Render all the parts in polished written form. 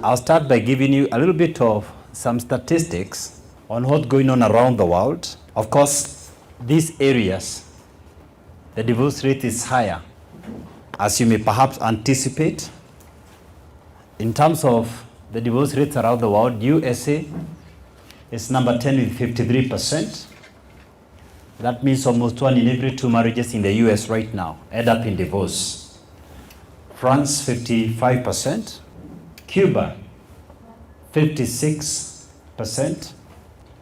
I'll start by giving you a little bit of some statistics on what's going on around the world. Of course, these areas, the divorce rate is higher, as you may perhaps anticipate. In terms of the divorce rates around the world, USA is number 10 with 53%. That means almost 1 in every 2 marriages in the US right now end up in divorce. France, 55%. Cuba, 56%.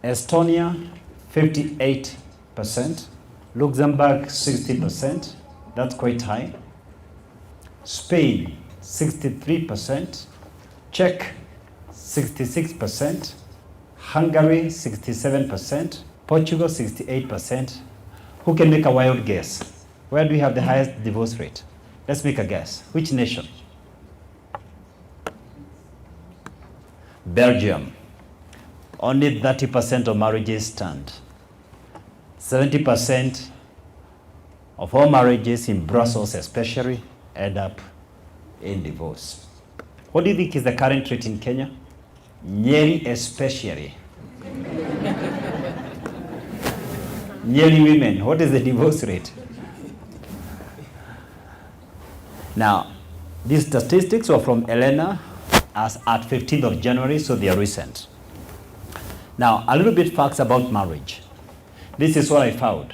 Estonia, 58%. Luxembourg, 60%. That's quite high. Spain, 63%. Czech, 66%. Hungary, 67%. Portugal, 68%. Who can make a wild guess? Where do we have the highest divorce rate? Let's make a guess. Which nation? Belgium. Only 30% of marriages stand. 70% of all marriages in Brussels especially end up in divorce. What do you think is the current rate in Kenya? Nyeri especially. Nyeri women, what is the divorce rate? Now, these statistics are from Elena as at 15th of January, so they are recent. Now, a little bit facts about marriage. This is what I found.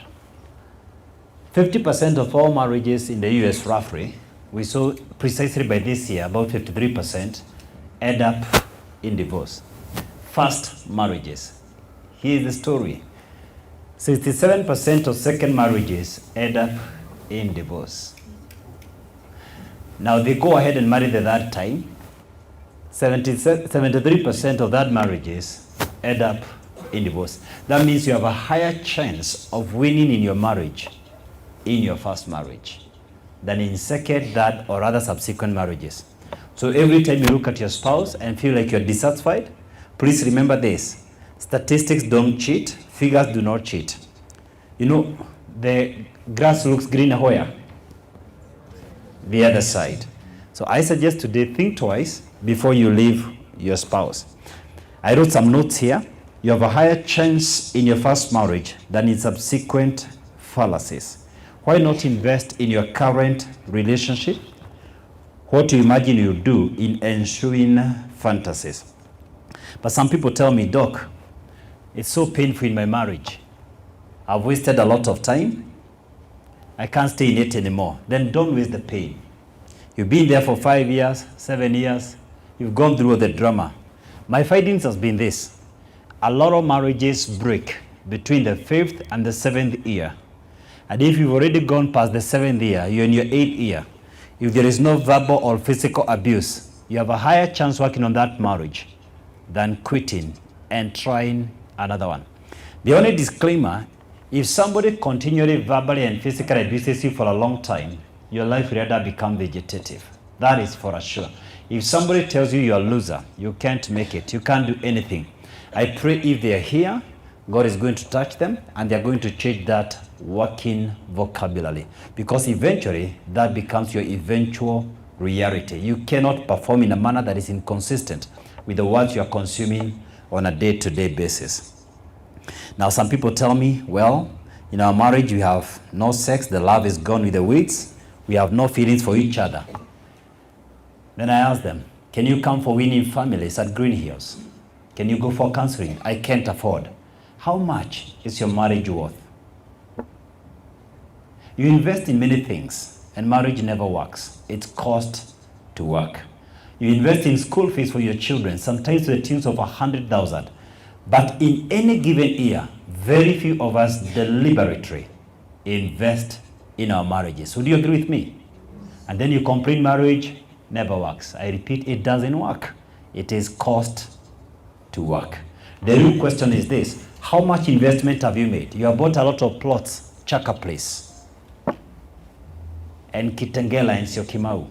50% of all marriages in the US roughly, we saw precisely by this year, about 53%, end up in divorce. First marriages. Here's the story. 67% of second marriages end up in divorce. Now they go ahead and marry the third time. 73% of that marriages end up in divorce. That means you have a higher chance of winning in your marriage in your first marriage than in second, third, or other subsequent marriages. So every time you look at your spouse and feel like you're dissatisfied, please remember this. Statistics don't cheat, figures do not cheat. You know, the grass looks greener where? The other side. So I suggest today, think twice before you leave your spouse. I wrote some notes here. You have a higher chance in your first marriage than in subsequent fallacies. Why not invest in your current relationship? What do you imagine you do in ensuing fantasies? But some people tell me, Doc, it's so painful in my marriage. I've wasted a lot of time. I can't stay in it anymore. Then don't waste the pain. You've been there for 5 years, 7 years. You've gone through the drama. My findings has been this. A lot of marriages break between the 5th and the 7th year. And if you've already gone past the 7th year, you're in your 8th year. If there is no verbal or physical abuse, you have a higher chance working on that marriage than quitting and trying another one. The only disclaimer, if somebody continually verbally and physically abuses you for a long time, your life will either become vegetative. That is for sure. If somebody tells you you're a loser, you can't make it, you can't do anything, I pray if they are here, God is going to touch them and they're going to change that working vocabulary, because eventually that becomes your eventual reality. You cannot perform in a manner that is inconsistent with the words you are consuming on a day-to-day basis. Now, some people tell me, well, in our marriage, we have no sex, the love is gone with the weeds, we have no feelings for each other. Then I ask them, can you come for Winning Families at Green Hills? Can you go for counseling? I can't afford. How much is your marriage worth? You invest in many things, and marriage never works. It's cost to work. You invest in school fees for your children, sometimes to the tunes of 100,000. But in any given year, very few of us deliberately invest in our marriages. Would you agree with me? And then you complain marriage never works. I repeat, it doesn't work. It is cost to work. The real question is this: how much investment have you made? You have bought a lot of plots, Chaka Place, and Kitengela and Syokimau.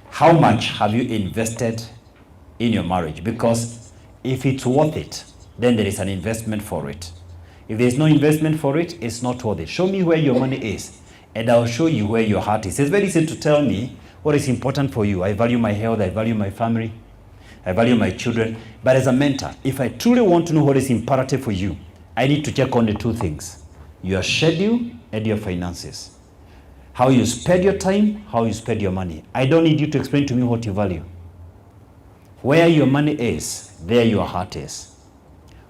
How much have you invested in your marriage? Because if it's worth it, then there is an investment for it. If there's no investment for it, it's not worth it. Show me where your money is, and I'll show you where your heart is. It's very easy to tell me what is important for you. I value my health, I value my family. I value my children. But as a mentor, if I truly want to know what is imperative for you, I need to check on the two things: your schedule and your finances. How you spend your time, how you spend your money. I don't need you to explain to me what you value. Where your money is, there your heart is.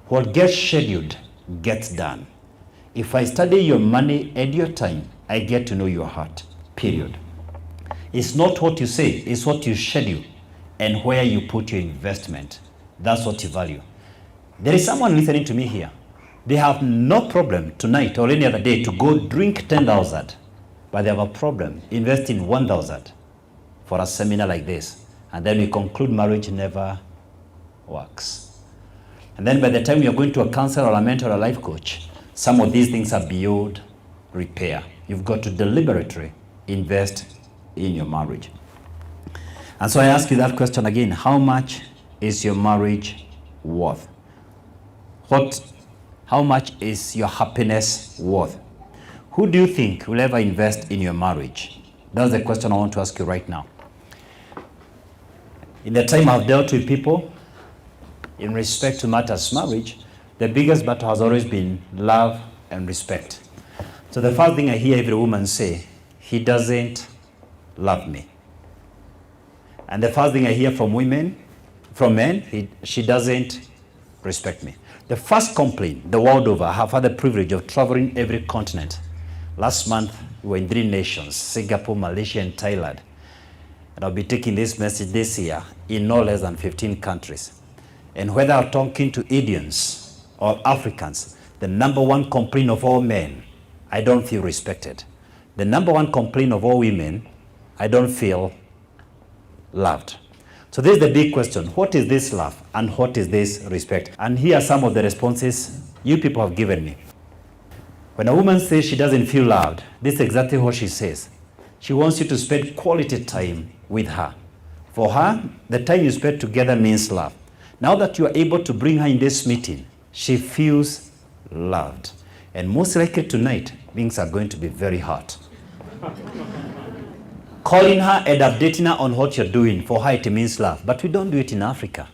What gets scheduled gets done. If I study your money and your time, I get to know your heart, period. It's not what you say, it's what you schedule and where you put your investment. That's what you value. There is someone listening to me here. They have no problem tonight or any other day to go drink 10,000, but they have a problem investing 1,000 for a seminar like this. And then we conclude marriage never works. And then by the time you're going to a counselor or a mentor or a life coach, some of these things are beyond repair. You've got to deliberately invest in your marriage. And so I ask you that question again: how much is your marriage worth? How much is your happiness worth? Who do you think will ever invest in your marriage? That's the question I want to ask you right now. In the time I've dealt with people in respect to matters marriage, the biggest battle has always been love and respect. So the first thing I hear every woman say, he doesn't love me. And the first thing I hear from men, she doesn't respect me. The first complaint the world over, I have had the privilege of traveling every continent. Last month, we were in 3 nations, Singapore, Malaysia, and Thailand. And I'll be taking this message this year in no less than 15 countries. And whether I'm talking to Indians or Africans, the number one complaint of all men, I don't feel respected. The number one complaint of all women, I don't feel loved. So this is the big question: what is this love and what is this respect? And here are some of the responses you people have given me. When a woman says she doesn't feel loved, this is exactly what she says. She wants you to spend quality time with her. For her, the time you spend together means love. Now that you are able to bring her in this meeting, she feels loved. And most likely tonight, things are going to be very hot. Calling her and updating her on what you're doing, for her it means love. But we don't do it in Africa.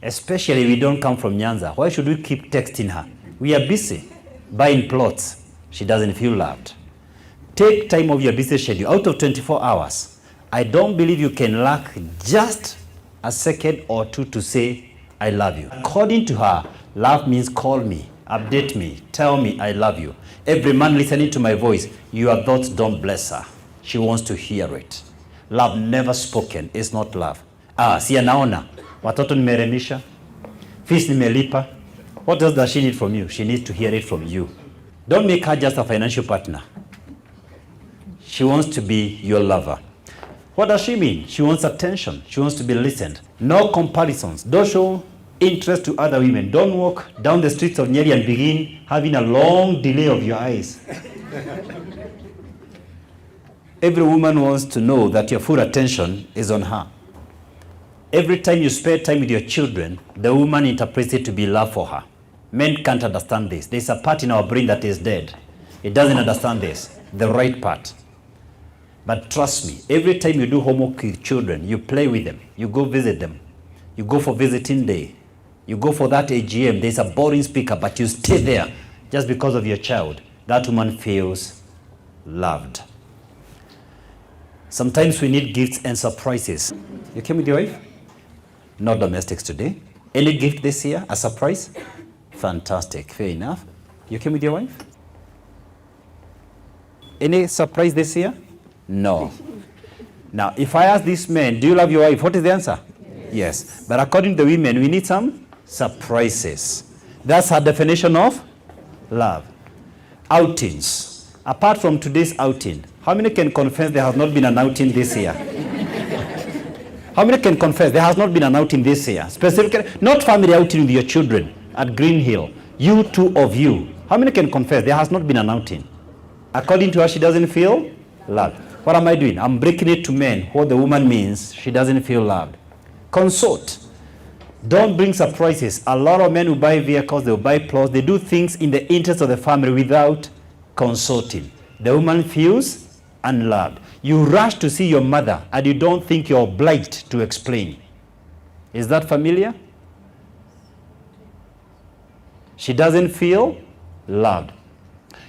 Especially we don't come from Nyanza. Why should we keep texting her? We are busy buying plots. She doesn't feel loved. Take time of your busy schedule. Out of 24 hours, I don't believe you can lack just a second or two to say, I love you. According to her, love means call me, update me, tell me I love you. Every man listening to my voice, your thoughts don't bless her. She wants to hear it. Love never spoken is not love. Si anaona, watoto nimeremisha, fees nimelipa. What else does she need from you? She needs to hear it from you. Don't make her just a financial partner. She wants to be your lover. What does she mean? She wants attention. She wants to be listened. No comparisons. Don't show interest to other women. Don't walk down the streets of Nyeri and begin having a long delay of your eyes. Every woman wants to know that your full attention is on her. Every time you spend time with your children, the woman interprets it to be love for her. Men can't understand this. There's a part in our brain that is dead. It doesn't understand this, the right part. But trust me, every time you do homework with children, you play with them, you go visit them, you go for visiting day, you go for that AGM, there's a boring speaker, but you stay there just because of your child. That woman feels loved. Sometimes we need gifts and surprises. You came with your wife? No domestics today. Any gift this year? A surprise? Fantastic. Fair enough. You came with your wife? Any surprise this year? No. Now, if I ask these men, do you love your wife? What is the answer? Yes. But according to the women, we need some surprises. That's our definition of love. Outings. Apart from today's outing, how many can confess there has not been an outing this year? How many can confess there has not been an outing this year? Specifically, not family outing with your children at Green Hill. You, two of you. How many can confess there has not been an outing? According to her, she doesn't feel loved. What am I doing? I'm breaking it to men. What the woman means, she doesn't feel loved. Consult. Don't bring surprises. A lot of men who buy vehicles, they will buy plots, they do things in the interest of the family without consulting. The woman feels unloved. You rush to see your mother and you don't think you're obliged to explain. Is that familiar? She doesn't feel loved.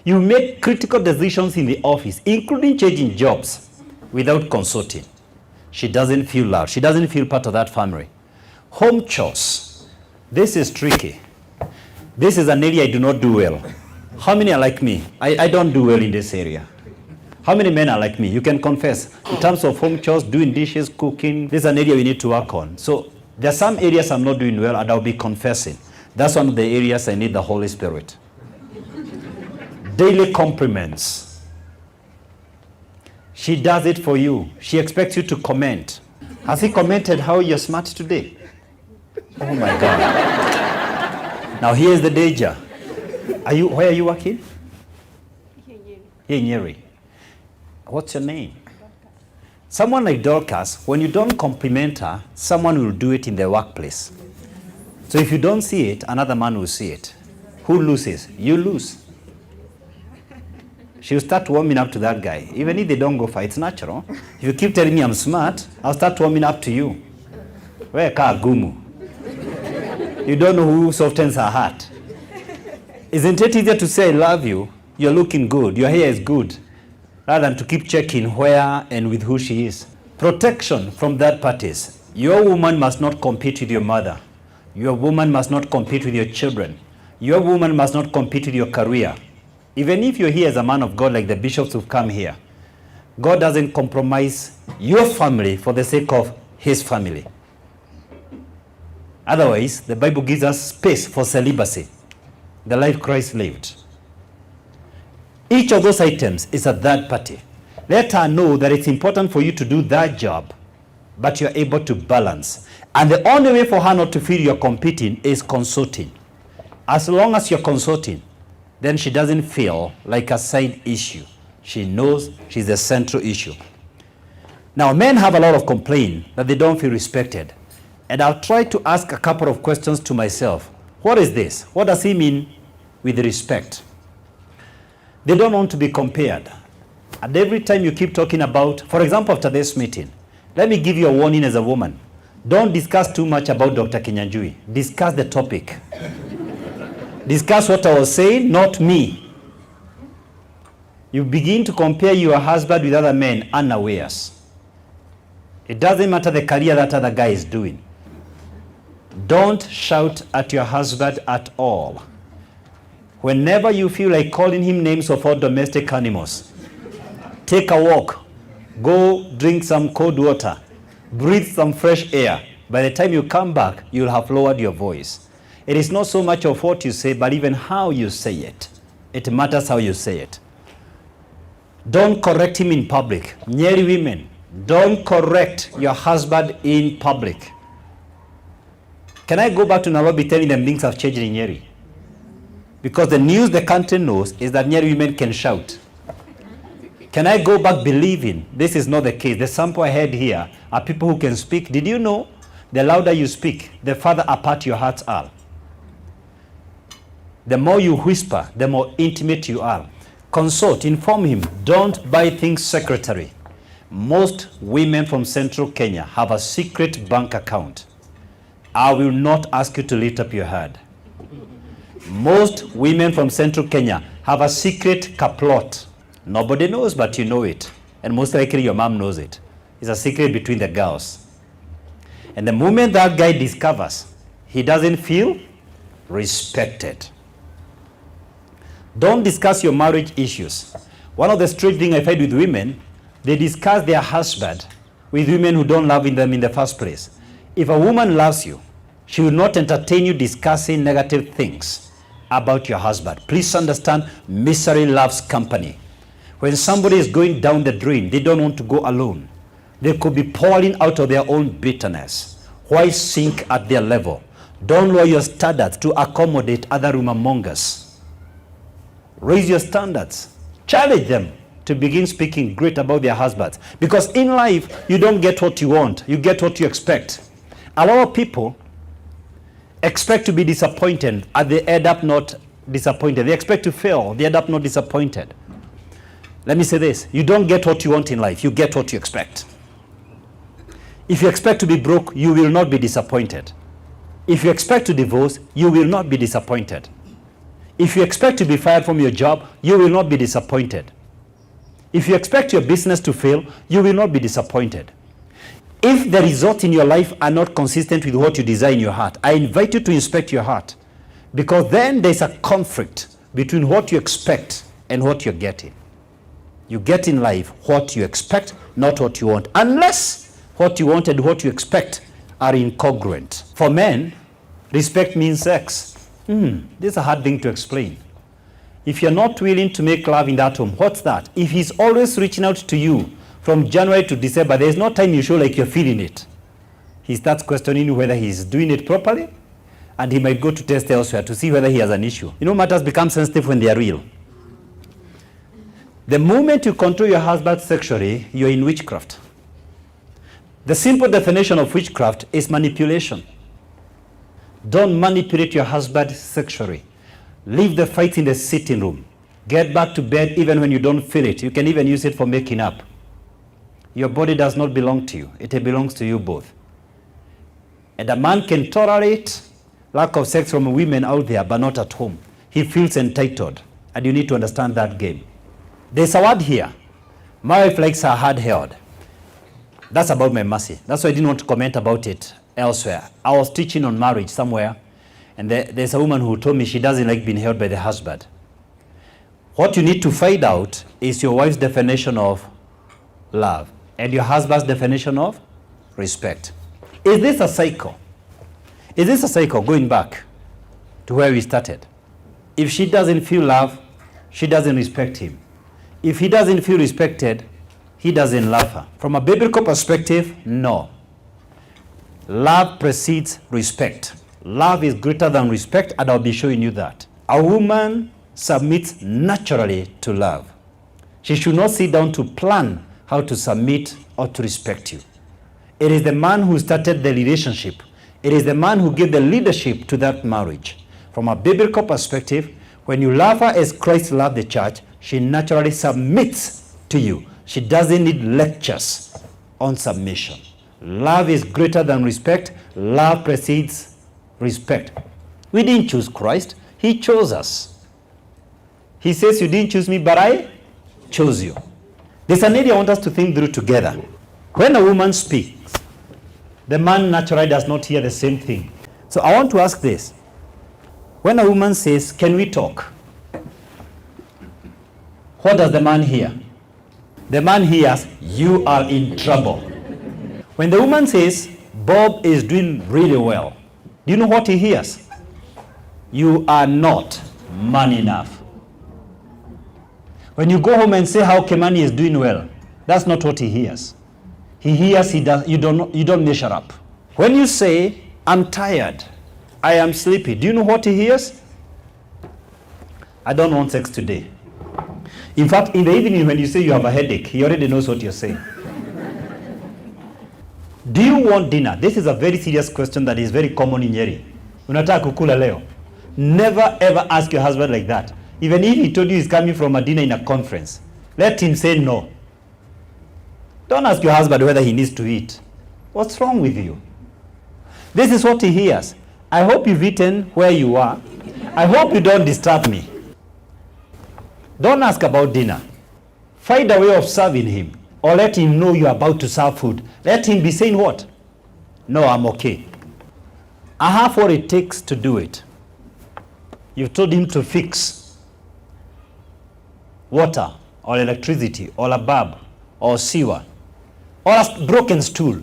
You make critical decisions in the office, including changing jobs, without consulting. She doesn't feel loved. She doesn't feel part of that family. Home chores. This is tricky. This is an area I do not do well. How many are like me? I don't do well in this area. How many men are like me? You can confess. In terms of home chores, doing dishes, cooking, this is an area we need to work on. So there are some areas I'm not doing well, and I'll be confessing. That's one of the areas I need the Holy Spirit. Daily compliments. She does it for you. She expects you to comment. Has he commented how you're smart today? Oh my God. Now here's the danger. Where are you working? Here in Nyeri. What's your name? Someone like Dorcas, when you don't compliment her, someone will do it in the workplace. So if you don't see it, another man will see it. Who loses? You lose. She'll start warming up to that guy. Even if they don't go for it, it's natural. If you keep telling me I'm smart, I'll start warming up to you. Where Gatimu? You don't know who softens her heart. Isn't it easier to say I love you? You're looking good. Your hair is good. Rather than to keep checking where and with who she is. Protection from third parties. Your woman must not compete with your mother. Your woman must not compete with your children. Your woman must not compete with your career. Even if you're here as a man of God like the bishops who've come here, God doesn't compromise your family for the sake of his family. Otherwise, the Bible gives us space for celibacy, the life Christ lived. Each of those items is a third party. Let her know that it's important for you to do that job, but you're able to balance. And the only way for her not to feel you're competing is consulting. As long as you're consulting, then she doesn't feel like a side issue. She knows she's the central issue. Now, men have a lot of complaint that they don't feel respected. And I'll try to ask a couple of questions to myself. What is this? What does he mean with respect? They don't want to be compared. And every time you keep talking about, for example, after this meeting, let me give you a warning as a woman. Don't discuss too much about Dr. Kinyanjui. Discuss the topic. Discuss what I was saying, not me. You begin to compare your husband with other men unawares. It doesn't matter the career that other guy is doing. Don't shout at your husband at all. Whenever you feel like calling him names of all domestic animals, take a walk, go drink some cold water, breathe some fresh air. By the time you come back, you'll have lowered your voice. It is not so much of what you say, but even how you say it. It matters how you say it. Don't correct him in public. Nyeri women, don't correct your husband in public. Can I go back to Nairobi telling them things have changed in Nyeri? Because the news the country knows is that Nyeri women can shout. Can I go back believing this is not the case? The sample I had here are people who can speak. Did you know the louder you speak, the farther apart your hearts are? The more you whisper, the more intimate you are. Consult, inform him. Don't buy things secretary. Most women from central Kenya have a secret bank account. I will not ask you to lift up your hand. Most women from central Kenya have a secret caplot. Nobody knows, but you know it. And most likely your mom knows it. It's a secret between the girls. And the moment that guy discovers, he doesn't feel respected. Don't discuss your marriage issues. One of the strange things I find with women, they discuss their husband with women who don't love them in the first place. If a woman loves you, she will not entertain you discussing negative things about your husband. Please understand, misery loves company. When somebody is going down the drain, they don't want to go alone. They could be pouring out of their own bitterness. Why sink at their level? Don't lower your standards to accommodate other rumor mongers. Raise your standards. Challenge them to begin speaking great about their husbands. Because in life, you don't get what you want. You get what you expect. A lot of people expect to be disappointed and they end up not disappointed. They expect to fail. They end up not disappointed. Let me say this. You don't get what you want in life. You get what you expect. If you expect to be broke, you will not be disappointed. If you expect to divorce, you will not be disappointed. If you expect to be fired from your job, you will not be disappointed. If you expect your business to fail, you will not be disappointed. If the results in your life are not consistent with what you desire in your heart, I invite you to inspect your heart, because then there's a conflict between what you expect and what you're getting. You get in life what you expect, not what you want, unless what you want and what you expect are incongruent. For men, respect means sex. This is a hard thing to explain. If you're not willing to make love in that home, what's that? If he's always reaching out to you from January to December, there's no time you show like you're feeling it. He starts questioning whether he's doing it properly, and he might go to test elsewhere to see whether he has an issue. You know, matters become sensitive when they are real. The moment you control your husband sexually, you're in witchcraft. The simple definition of witchcraft is manipulation. Don't manipulate your husband sexually. Leave the fight in the sitting room. Get back to bed even when you don't feel it. You can even use it for making up. Your body does not belong to you. It belongs to you both. And a man can tolerate lack of sex from women out there, but not at home. He feels entitled. And you need to understand that game. There's a word here. My wife likes her hard-held. That's about my mercy. That's why I didn't want to comment about it elsewhere. I was teaching on marriage somewhere, and there's a woman who told me she doesn't like being held by the husband. What you need to find out is your wife's definition of love and your husband's definition of respect. Is this a cycle? Is this a cycle going back to where we started? If she doesn't feel love, she doesn't respect him. If he doesn't feel respected, he doesn't love her. From a biblical perspective, no. Love precedes respect. Love is greater than respect, and I'll be showing you that. A woman submits naturally to love. She should not sit down to plan how to submit or to respect you. It is the man who started the relationship. It is the man who gave the leadership to that marriage. From a biblical perspective, when you love her as Christ loved the church, she naturally submits to you. She doesn't need lectures on submission. Love is greater than respect. Love precedes respect. We didn't choose Christ. He chose us. He says, you didn't choose me, but I chose you. There's an area I want us to think through together. When a woman speaks, the man naturally does not hear the same thing. So I want to ask this. When a woman says, can we talk? What does the man hear? The man hears, you are in trouble. When the woman says, Bob is doing really well, do you know what he hears? You are not man enough. When you go home and say how Kemani is doing well, that's not what he hears. He hears you don't measure up. When you say, I'm tired, I am sleepy, do you know what he hears? I don't want sex today. In fact, in the evening when you say you have a headache, he already knows what you're saying. Do you want dinner? This is a very serious question that is very common in Nyeri. Unataka kukula leo? Never ever ask your husband like that. Even if he told you he's coming from a dinner in a conference, let him say no. Don't ask your husband whether he needs to eat. What's wrong with you? This is what he hears. I hope you've eaten where you are. I hope you don't disturb me. Don't ask about dinner. Find a way of serving him, or let him know you're about to serve food. Let him be saying what? No, I'm okay. I have what it takes to do it. You've told him to fix water, or electricity, or a bulb, or sewer, or a broken stool.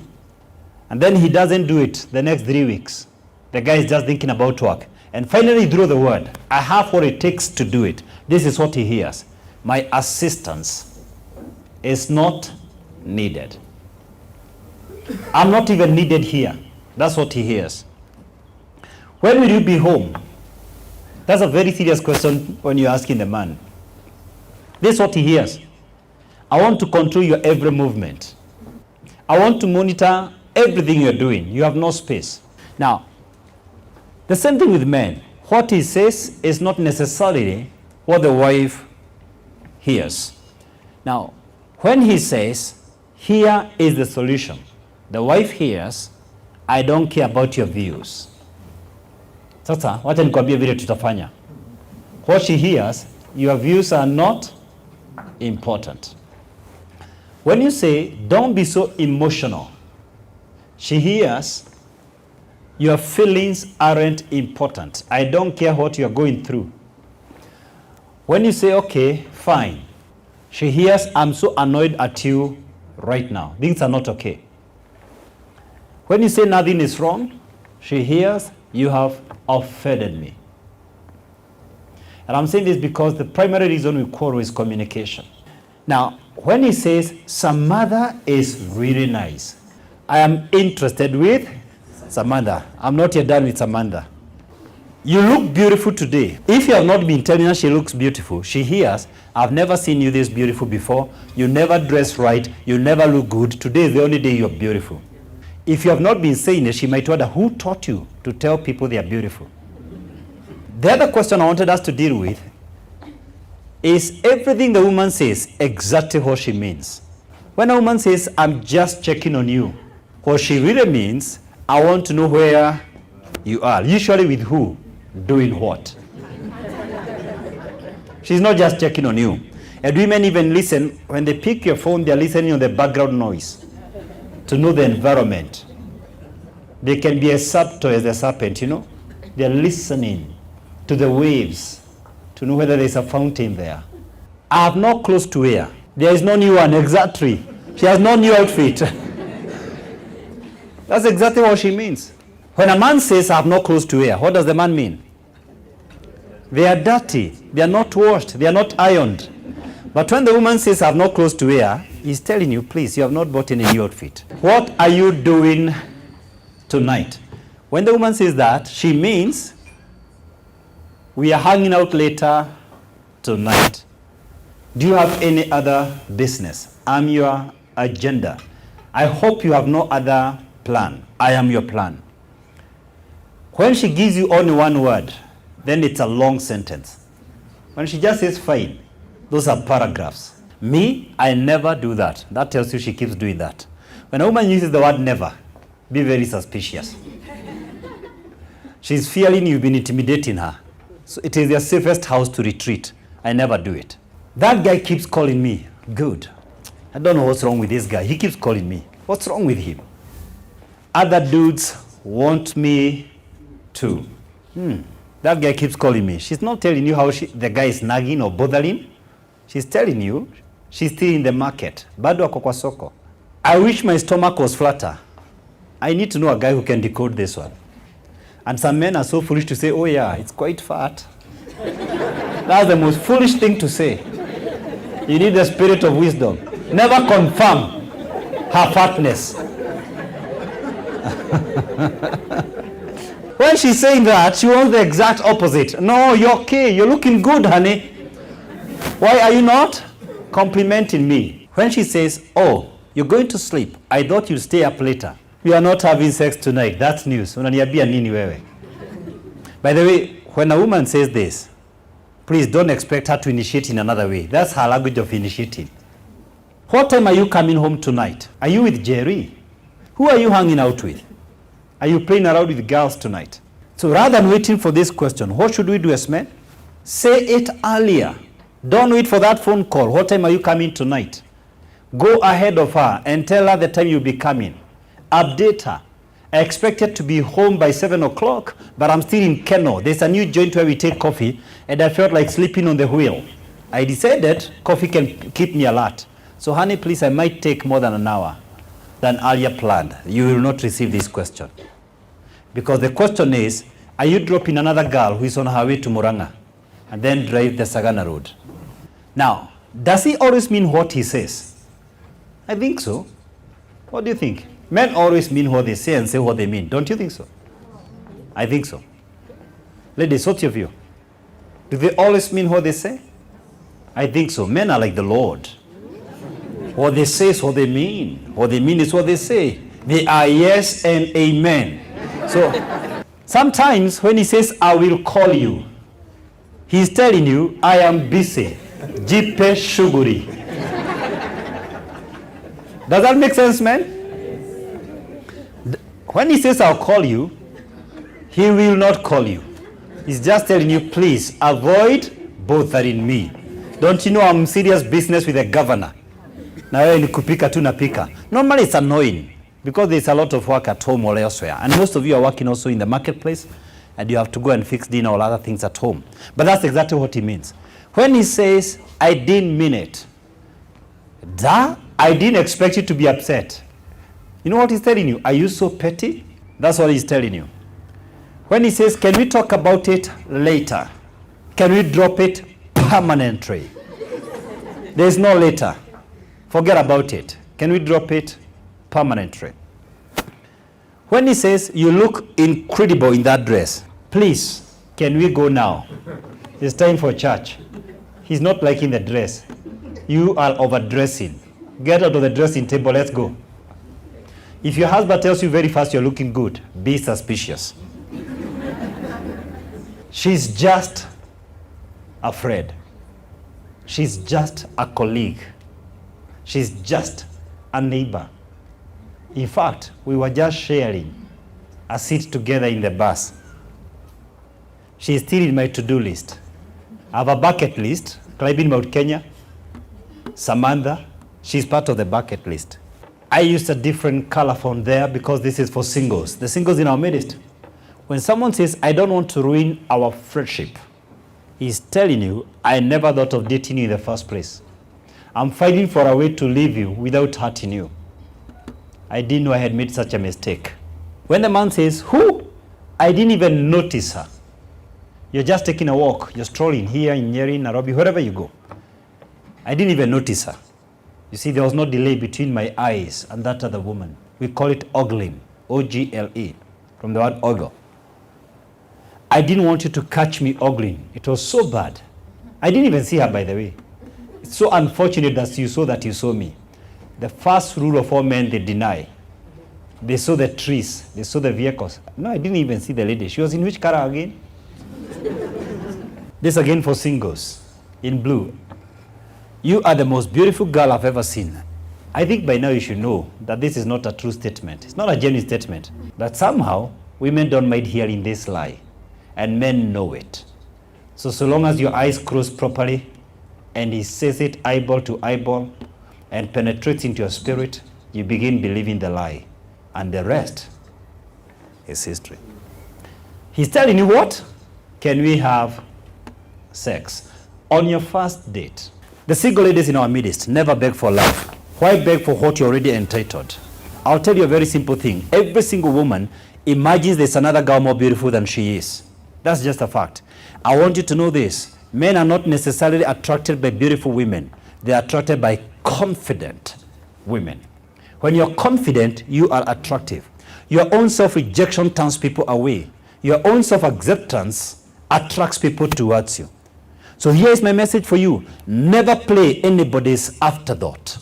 And then he doesn't do it the next 3 weeks. The guy is just thinking about work. And finally he drew the word. I have what it takes to do it. This is what he hears. My assistance is not needed. I'm not even needed here. That's what he hears. When will you be home? That's a very serious question when you're asking the man. This is what he hears. I want to control your every movement. I want to monitor everything you're doing. You have no space. Now, the same thing with men. What he says is not necessarily what the wife hears. Now, when he says, here is the solution, The wife hears, I don't care about your views. Sasa, wacha nikwambie vile tutafanya. What she hears, your views are not important. When you say, don't be so emotional, she hears, your feelings aren't important. I don't care what you're going through. When you say, okay, fine, she hears, I'm so annoyed at you right now. Things are not okay. When you say nothing is wrong, she hears, you have offended me. And I'm saying this because the primary reason we quarrel is communication. Now, when he says, Samantha is really nice, I am interested with Samantha. I'm not yet done with Samantha. You look beautiful today. If you have not been telling her she looks beautiful, she hears, I've never seen you this beautiful before. You never dress right. You never look good. Today is the only day you're beautiful. If you have not been saying it, she might wonder, who taught you to tell people they are beautiful? The other question I wanted us to deal with is everything the woman says exactly what she means. When a woman says, I'm just checking on you, what she really means, I want to know where you are. Usually with who? Doing what? She's not just checking on you. And women even listen, when they pick your phone, they're listening on the background noise to know the environment. They can be as subtle as a serpent, you know. They're listening to the waves to know whether there's a fountain there. I have no clothes to wear. There is no new one, exactly. She has no new outfit. That's exactly what she means. When a man says, I have no clothes to wear, what does the man mean? They are dirty. They are not washed. They are not ironed. But when the woman says, I have no clothes to wear, he's telling you, please, you have not bought any new outfit. What are you doing tonight? When the woman says that, she means, we are hanging out later tonight. Do you have any other business? I'm your agenda. I hope you have no other plan. I am your plan. When she gives you only one word, then it's a long sentence. When she just says fine, those are paragraphs. Me, I never do that. That tells you she keeps doing that. When a woman uses the word never, be very suspicious. She's fearing you've been intimidating her. So it is your safest house to retreat. I never do it. That guy keeps calling me. Good. I don't know what's wrong with this guy. He keeps calling me. What's wrong with him? Other dudes want me too. That guy keeps calling me. She's not telling you how the guy is nagging or bothering. She's telling you she's still in the market. Bado ako kwa soko. I wish my stomach was flatter. I need to know a guy who can decode this one. And some men are so foolish to say, oh yeah, it's quite fat. That's the most foolish thing to say. You need the spirit of wisdom. Never confirm her fatness. When she's saying that, she wants the exact opposite. No, you're okay. You're looking good, honey. Why are you not complimenting me? When she says, oh, you're going to sleep. I thought you'd stay up later. We are not having sex tonight. That's news. Unaniambia nini wewe? By the way, when a woman says this, please don't expect her to initiate in another way. That's her language of initiating. What time are you coming home tonight? Are you with Jerry? Who are you hanging out with? Are you playing around with girls tonight? So rather than waiting for this question, what should we do as men? Say it earlier. Don't wait for that phone call. What time are you coming tonight? Go ahead of her and tell her the time you'll be coming. Update her. I expected to be home by 7 o'clock, but I'm still in Keno. There's a new joint where we take coffee, and I felt like sleeping on the wheel. I decided coffee can keep me alert. So honey, please, I might take more than an hour than earlier planned. You will not receive this question. Because the question is, are you dropping another girl who is on her way to Muranga and then drive the Sagana Road? Now, does he always mean what he says? I think so. What do you think? Men always mean what they say and say what they mean. Don't you think so? I think so. Ladies, what's your view? Do they always mean what they say? I think so. Men are like the Lord. What they say is what they mean. What they mean is what they say. They are yes and amen. So sometimes when he says, I will call you, he's telling you, I am busy. Jipe shuguri. Does that make sense, man? When he says, I'll call you, he will not call you. He's just telling you, please avoid bothering me. Don't you know I'm serious business with the governor? Na wewe ni kupika tu napika. Normally it's annoying because there's a lot of work at home or elsewhere. And most of you are working also in the marketplace and you have to go and fix dinner or other things at home. But that's exactly what he means. When he says, I didn't mean it, I didn't expect you to be upset. You know what he's telling you? Are you so petty? That's what he's telling you. When he says, can we talk about it later? Can we drop it permanently? There's no later. Forget about it. Can we drop it permanently? When he says, you look incredible in that dress, please, can we go now? It's time for church. He's not liking the dress. You are overdressing. Get out of the dressing table, let's go. If your husband tells you very fast you're looking good, be suspicious. She's just a friend. She's just a colleague. She's just a neighbor. In fact, we were just sharing a seat together in the bus. She's still in my to-do list. I have a bucket list, climbing Mount Kenya. Samantha, she's part of the bucket list. I used a different color font there because this is for singles. The singles in our midst. When someone says, I don't want to ruin our friendship, he's telling you, I never thought of dating you in the first place. I'm fighting for a way to leave you without hurting you. I didn't know I had made such a mistake. When the man says, who? I didn't even notice her. You're just taking a walk. You're strolling here in Nyeri, Nairobi, wherever you go. I didn't even notice her. You see, there was no delay between my eyes and that other woman. We call it ogling, O-G-L-E, from the word ogle. I didn't want you to catch me ogling. It was so bad. I didn't even see her, by the way. It's so unfortunate that you saw me. The first rule of all men, they deny. They saw the trees. They saw the vehicles. No, I didn't even see the lady. She was in which color again? This again for singles, in blue. You are the most beautiful girl I've ever seen. I think by now you should know that this is not a true statement. It's not a genuine statement. But somehow, women don't mind hearing this lie. And men know it. So long as your eyes cross properly, and he says it eyeball to eyeball, and penetrates into your spirit, you begin believing the lie. And the rest is history. He's telling you what? Can we have sex? On your first date. The single ladies in our midst never beg for love. Why beg for what you're already entitled? I'll tell you a very simple thing. Every single woman imagines there's another girl more beautiful than she is. That's just a fact. I want you to know this. Men are not necessarily attracted by beautiful women. They are attracted by confident women. When you're confident, you are attractive. Your own self-rejection turns people away. Your own self-acceptance attracts people towards you. So here's my message for you. Never play anybody's afterthought.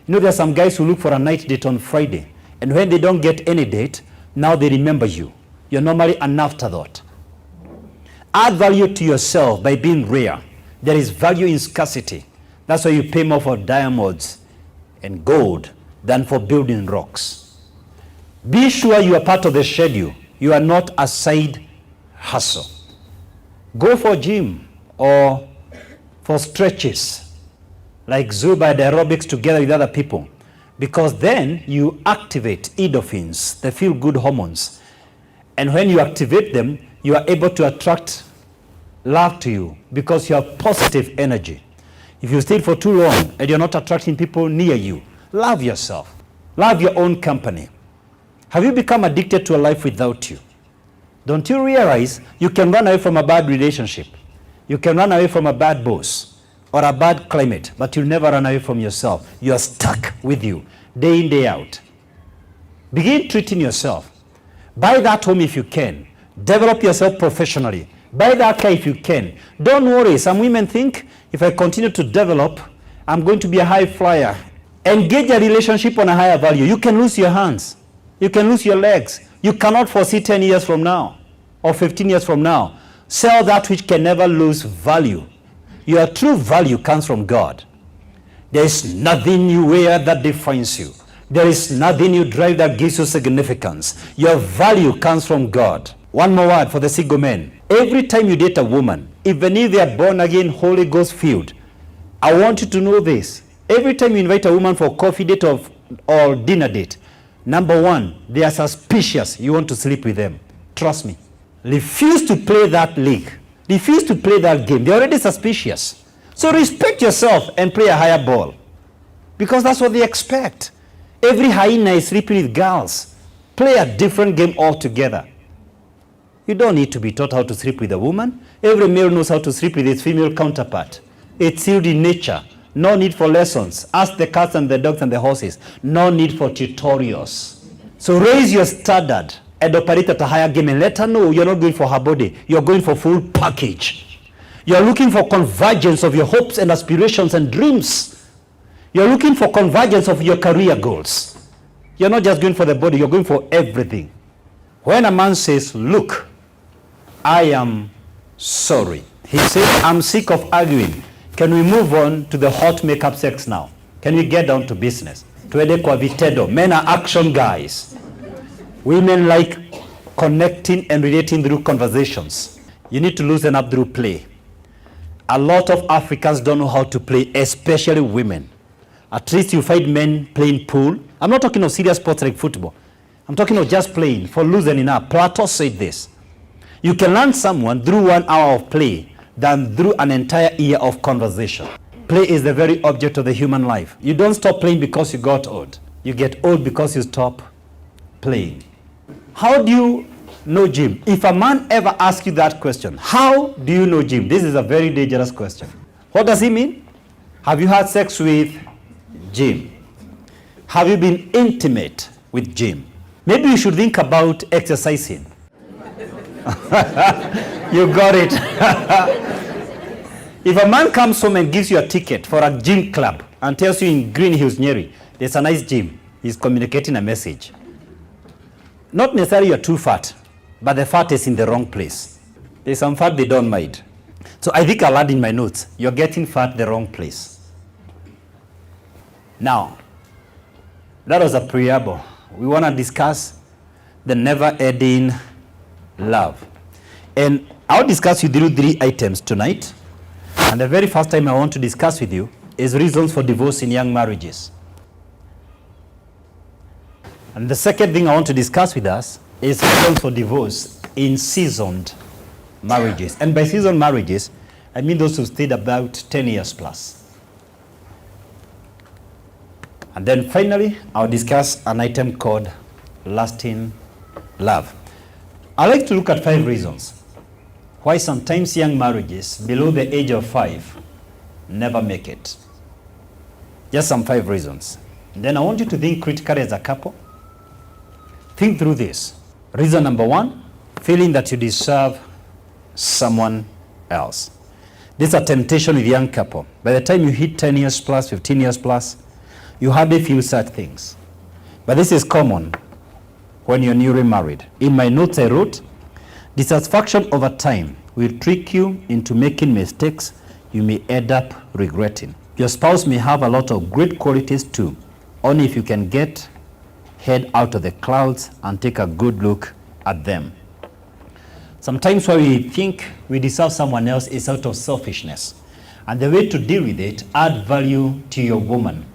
You know, there are some guys who look for a night date on Friday, and when they don't get any date, now they remember you. You're normally an afterthought. Add value to yourself by being rare. There is value in scarcity. That's why you pay more for diamonds and gold than for building rocks. Be sure you are part of the schedule. You are not a side hustle. Go for gym or for stretches like Zumba and aerobics together with other people, because then you activate endorphins, the feel-good hormones. And when you activate them, you are able to attract love to you because you have positive energy. If you stay for too long and you're not attracting people near you, love yourself. Love your own company. Have you become addicted to a life without you? Don't you realize you can run away from a bad relationship? You can run away from a bad boss or a bad climate, but you'll never run away from yourself. You are stuck with you day in, day out. Begin treating yourself. Buy that home if you can. Develop yourself professionally. Buy that car if you can. Don't worry. Some women think, if I continue to develop, I'm going to be a high flyer. Engage a relationship on a higher value. You can lose your hands. You can lose your legs. You cannot foresee 10 years from now or 15 years from now. Sell that which can never lose value. Your true value comes from God. There is nothing you wear that defines you. There is nothing you drive that gives you significance. Your value comes from God. One more word for the single men. Every time you date a woman, even if they are born again, Holy Ghost filled, I want you to know this. Every time you invite a woman for a coffee date or dinner date, number one, they are suspicious you want to sleep with them. Trust me. Refuse to play that league. Refuse to play that game. They're already suspicious. So respect yourself and play a higher ball. Because that's what they expect. Every hyena is sleeping with girls. Play a different game altogether. You don't need to be taught how to sleep with a woman. Every male knows how to sleep with his female counterpart. It's sealed in nature. No need for lessons. Ask the cats and the dogs and the horses. No need for tutorials. So raise your standard and operate at a higher game and let her know you're not going for her body. You're going for full package. You're looking for convergence of your hopes and aspirations and dreams. You're looking for convergence of your career goals. You're not just going for the body, you're going for everything. When a man says, look, I am sorry. He says, I'm sick of arguing. Can we move on to the hot makeup sex now? Can we get down to business? Tuende kwa vitendo. Men are action guys. Women like connecting and relating through conversations. You need to loosen up through play. A lot of Africans don't know how to play, especially women. At least you find men playing pool. I'm not talking of serious sports like football. I'm talking of just playing for loosening up. Plato said this. You can learn someone through 1 hour of play than through an entire year of conversation. Play is the very object of the human life. You don't stop playing because you got old. You get old because you stop playing. How do you know Jim? If a man ever asks you that question, how do you know Jim? This is a very dangerous question. What does he mean? Have you had sex with Jim? Have you been intimate with Jim? Maybe you should think about exercising. You got it. If a man comes home and gives you a ticket for a gym club and tells you in Green Hills, Nyeri, there's a nice gym, he's communicating a message. Not necessarily you're too fat, but the fat is in the wrong place. There's some fat they don't mind. So I think I'll add in my notes, you're getting fat the wrong place. Now, that was a preamble. We want to discuss the never-ending love. And I'll discuss with you 3 items tonight. And the very first time I want to discuss with you is reasons for divorce in young marriages. And the second thing I want to discuss with us is reasons for divorce in seasoned marriages. And by seasoned marriages, I mean those who stayed about 10 years plus. And then finally, I'll discuss an item called lasting love. I like to look at 5 reasons why sometimes young marriages below the age of 5 never make it. Just some 5 reasons. And then I want you to think critically as a couple. Think through this. Reason number 1, feeling that you deserve someone else. This is a temptation with young couple. By the time you hit 10 years plus, 15 years plus, you hardly feel such things. But this is common when you're newly married. In my notes I wrote, dissatisfaction over time will trick you into making mistakes you may end up regretting. Your spouse may have a lot of great qualities too, only if you can get head out of the clouds and take a good look at them. Sometimes why we think we deserve someone else is out of selfishness. And the way to deal with it, add value to your woman.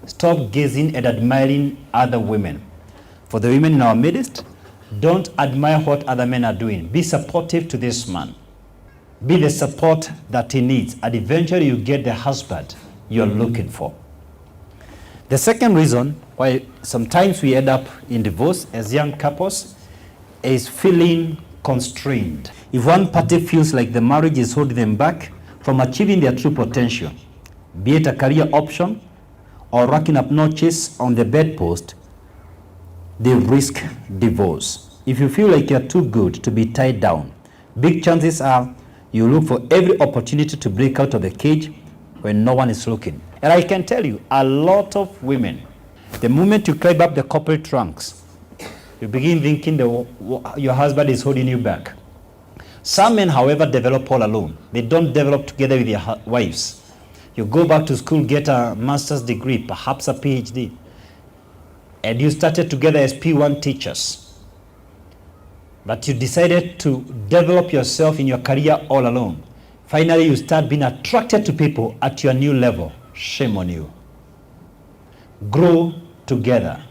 Stop gazing and admiring other women. For the women in our midst, don't admire what other men are doing. Be supportive to this man. Be the support that he needs, and eventually you get the husband you're looking for. The second reason why sometimes we end up in divorce as young couples is feeling constrained. If one party feels like the marriage is holding them back from achieving their true potential, be it a career option or racking up notches on the bedpost, they risk divorce. If you feel like you're too good to be tied down, big chances are you look for every opportunity to break out of the cage when no one is looking. And I can tell you, a lot of women, the moment you climb up the corporate ranks, you begin thinking your husband is holding you back. Some men, however, develop all alone. They don't develop together with their wives. You go back to school, get a master's degree, perhaps a PhD. and you started together as P1 teachers, but you decided to develop yourself in your career all alone. Finally, you start being attracted to people at your new level. Shame on you. Grow together.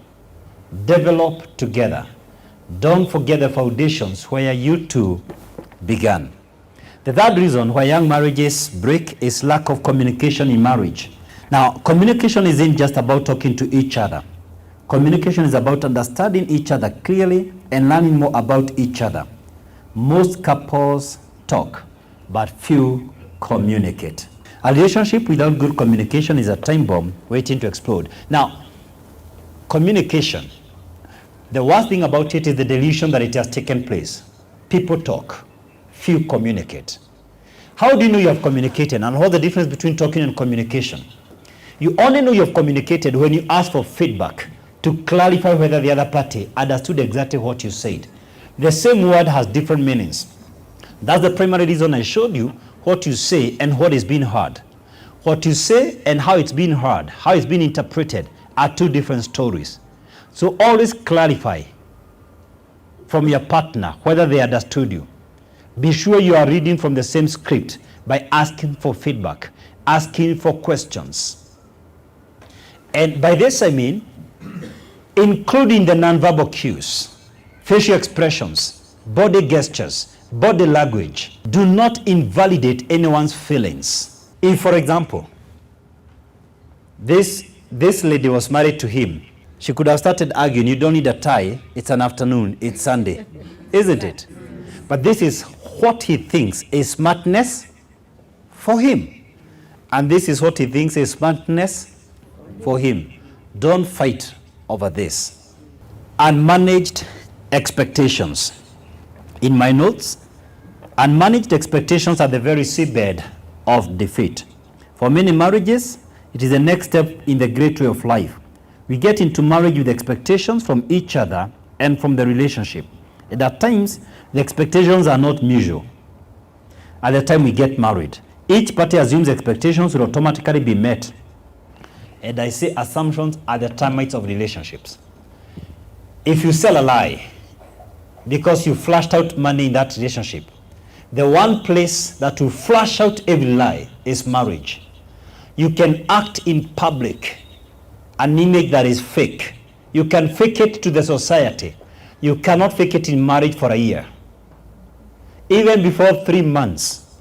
Develop together. Don't forget the foundations where you two began. The third reason why young marriages break is lack of communication in marriage. Now, communication isn't just about talking to each other. Communication is about understanding each other clearly and learning more about each other. Most couples talk, but few communicate. A relationship without good communication is a time bomb waiting to explode. Now, communication, the worst thing about it is the delusion that it has taken place. People talk, few communicate. How do you know you have communicated, and what's the difference between talking and communication? You only know you have communicated when you ask for feedback to clarify whether the other party understood exactly what you said. The same word has different meanings. That's the primary reason I showed you what you say and what is being heard. What you say and how it's being heard, how it's being interpreted, are two different stories. So always clarify from your partner whether they understood you. Be sure you are reading from the same script by asking for feedback, asking for questions. And by this I mean including the nonverbal cues, facial expressions, body gestures, body language. Do not invalidate anyone's feelings. If, for example, this lady was married to him, she could have started arguing, you don't need a tie, it's an afternoon, it's Sunday, isn't it? But this is what he thinks is smartness for him. And this is what he thinks is smartness for him. Don't fight over this. Unmanaged expectations. In my notes, unmanaged expectations are the very seabed of defeat. For many marriages, it is the next step in the great way of life. We get into marriage with expectations from each other and from the relationship. And at times, the expectations are not mutual. At the time we get married, each party assumes expectations will automatically be met. And I say assumptions are the termites of relationships. If you sell a lie because you flashed out money in that relationship, the one place that will flash out every lie is marriage. You can act in public an image that is fake. You can fake it to the society. You cannot fake it in marriage for a year. Even before 3 months,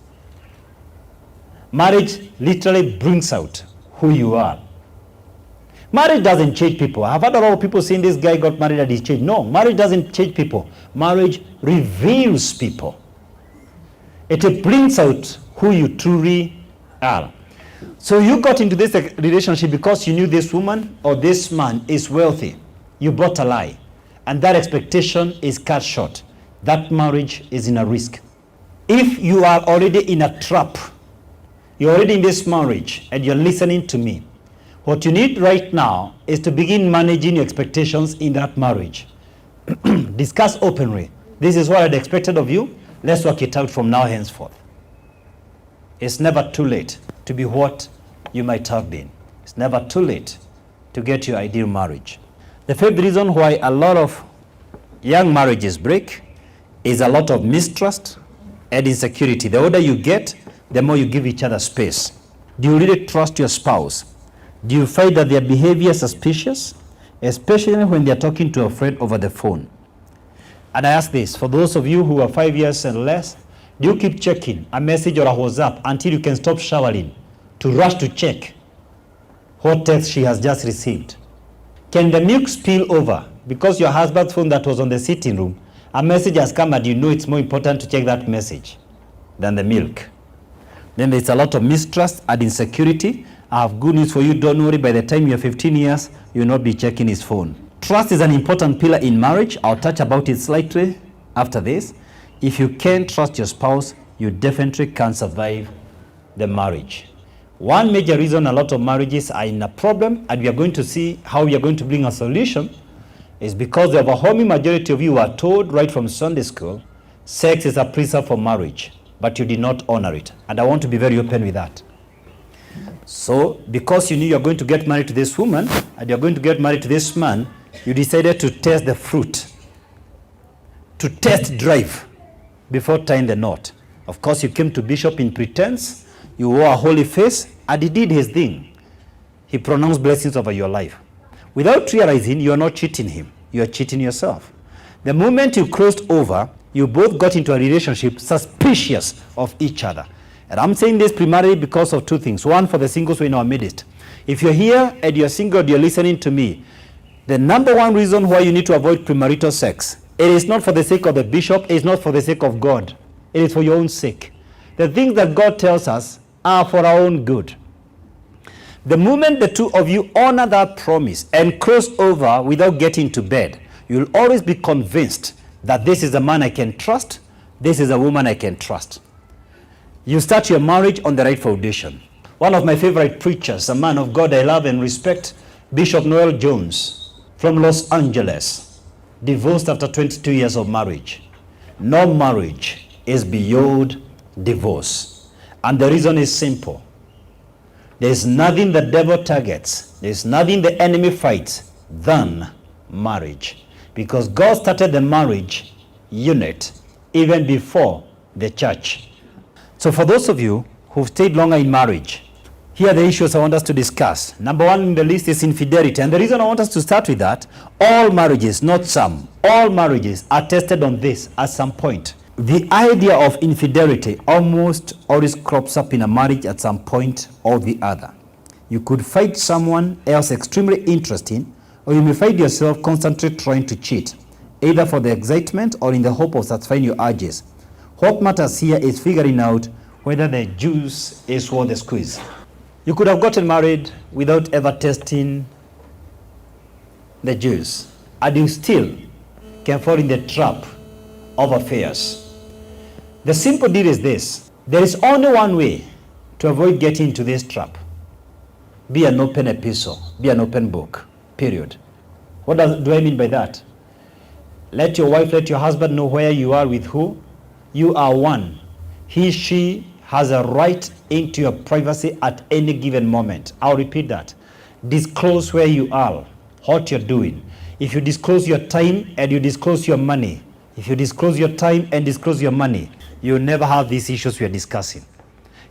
marriage literally brings out who you are. Marriage doesn't change people. I've had a lot of people saying this guy got married and he changed. No, marriage doesn't change people. Marriage reveals people. It brings out who you truly are. So you got into this relationship because you knew this woman or this man is wealthy. You bought a lie. And that expectation is cut short. That marriage is in a risk. If you are already in a trap, you're already in this marriage and you're listening to me, what you need right now is to begin managing your expectations in that marriage. Discuss openly. This is what I'd expected of you. Let's work it out from now henceforth. It's never too late to be what you might have been. It's never too late to get your ideal marriage. The fifth reason why a lot of young marriages break is a lot of mistrust and insecurity. The older you get, the more you give each other space. Do you really trust your spouse? Do you find that their behavior is suspicious, especially when they are talking to a friend over the phone? And I ask this, for those of you who are 5 years and less, do you keep checking a message or a WhatsApp until you can stop showering to rush to check what text she has just received? Can the milk spill over because your husband's phone that was on the sitting room, a message has come and you know it's more important to check that message than the milk? Then there's a lot of mistrust and insecurity. I have good news for you. Don't worry, by the time you're 15 years, you'll not be checking his phone. Trust is an important pillar in marriage. I'll touch about it slightly after this. If you can't trust your spouse, you definitely can't survive the marriage. One major reason a lot of marriages are in a problem, and we are going to see how we are going to bring a solution, is because the overwhelming majority of you are told right from Sunday school, sex is a preserve for marriage, but you did not honor it. And I want to be very open with that. So, because you knew you're going to get married to this woman, and you're going to get married to this man, you decided to test the fruit, to test drive before tying the knot. Of course, you came to Bishop in pretense, you wore a holy face, and he did his thing. He pronounced blessings over your life. Without realizing, you are not cheating him, you are cheating yourself. The moment you crossed over, you both got into a relationship suspicious of each other. And I'm saying this primarily because of two things. One, for the singles who are in our midst. If you're here and you're single and you're listening to me, the number one reason why you need to avoid premarital sex, it is not for the sake of the bishop, it is not for the sake of God. It is for your own sake. The things that God tells us are for our own good. The moment the two of you honor that promise and cross over without getting to bed, you'll always be convinced that this is a man I can trust, this is a woman I can trust. You start your marriage on the right foundation. One of my favorite preachers, a man of God I love and respect, Bishop Noel Jones from Los Angeles, divorced after 22 years of marriage. No marriage is beyond divorce. And the reason is simple. There's nothing the devil targets, there's nothing the enemy fights than marriage. Because God started the marriage unit even before the church. So for those of you who've stayed longer in marriage, here are the issues I want us to discuss. Number one in the list is infidelity. And the reason I want us to start with that, all marriages, not some, all marriages are tested on this at some point. The idea of infidelity almost always crops up in a marriage at some point or the other. You could find someone else extremely interesting, or you may find yourself constantly trying to cheat, either for the excitement or in the hope of satisfying your urges. What matters here is figuring out whether the juice is worth the squeeze. You could have gotten married without ever testing the juice, and you still can fall in the trap of affairs. The simple deal is this: there is only one way to avoid getting into this trap. Be an open epistle, be an open book, period. What do I mean by that? Let your wife, let your husband know where you are with who. You are one. He, she has a right into your privacy at any given moment. I'll repeat that. Disclose where you are, what you're doing. If you disclose your time and you disclose your money, if you disclose your time and disclose your money, you'll never have these issues we are discussing.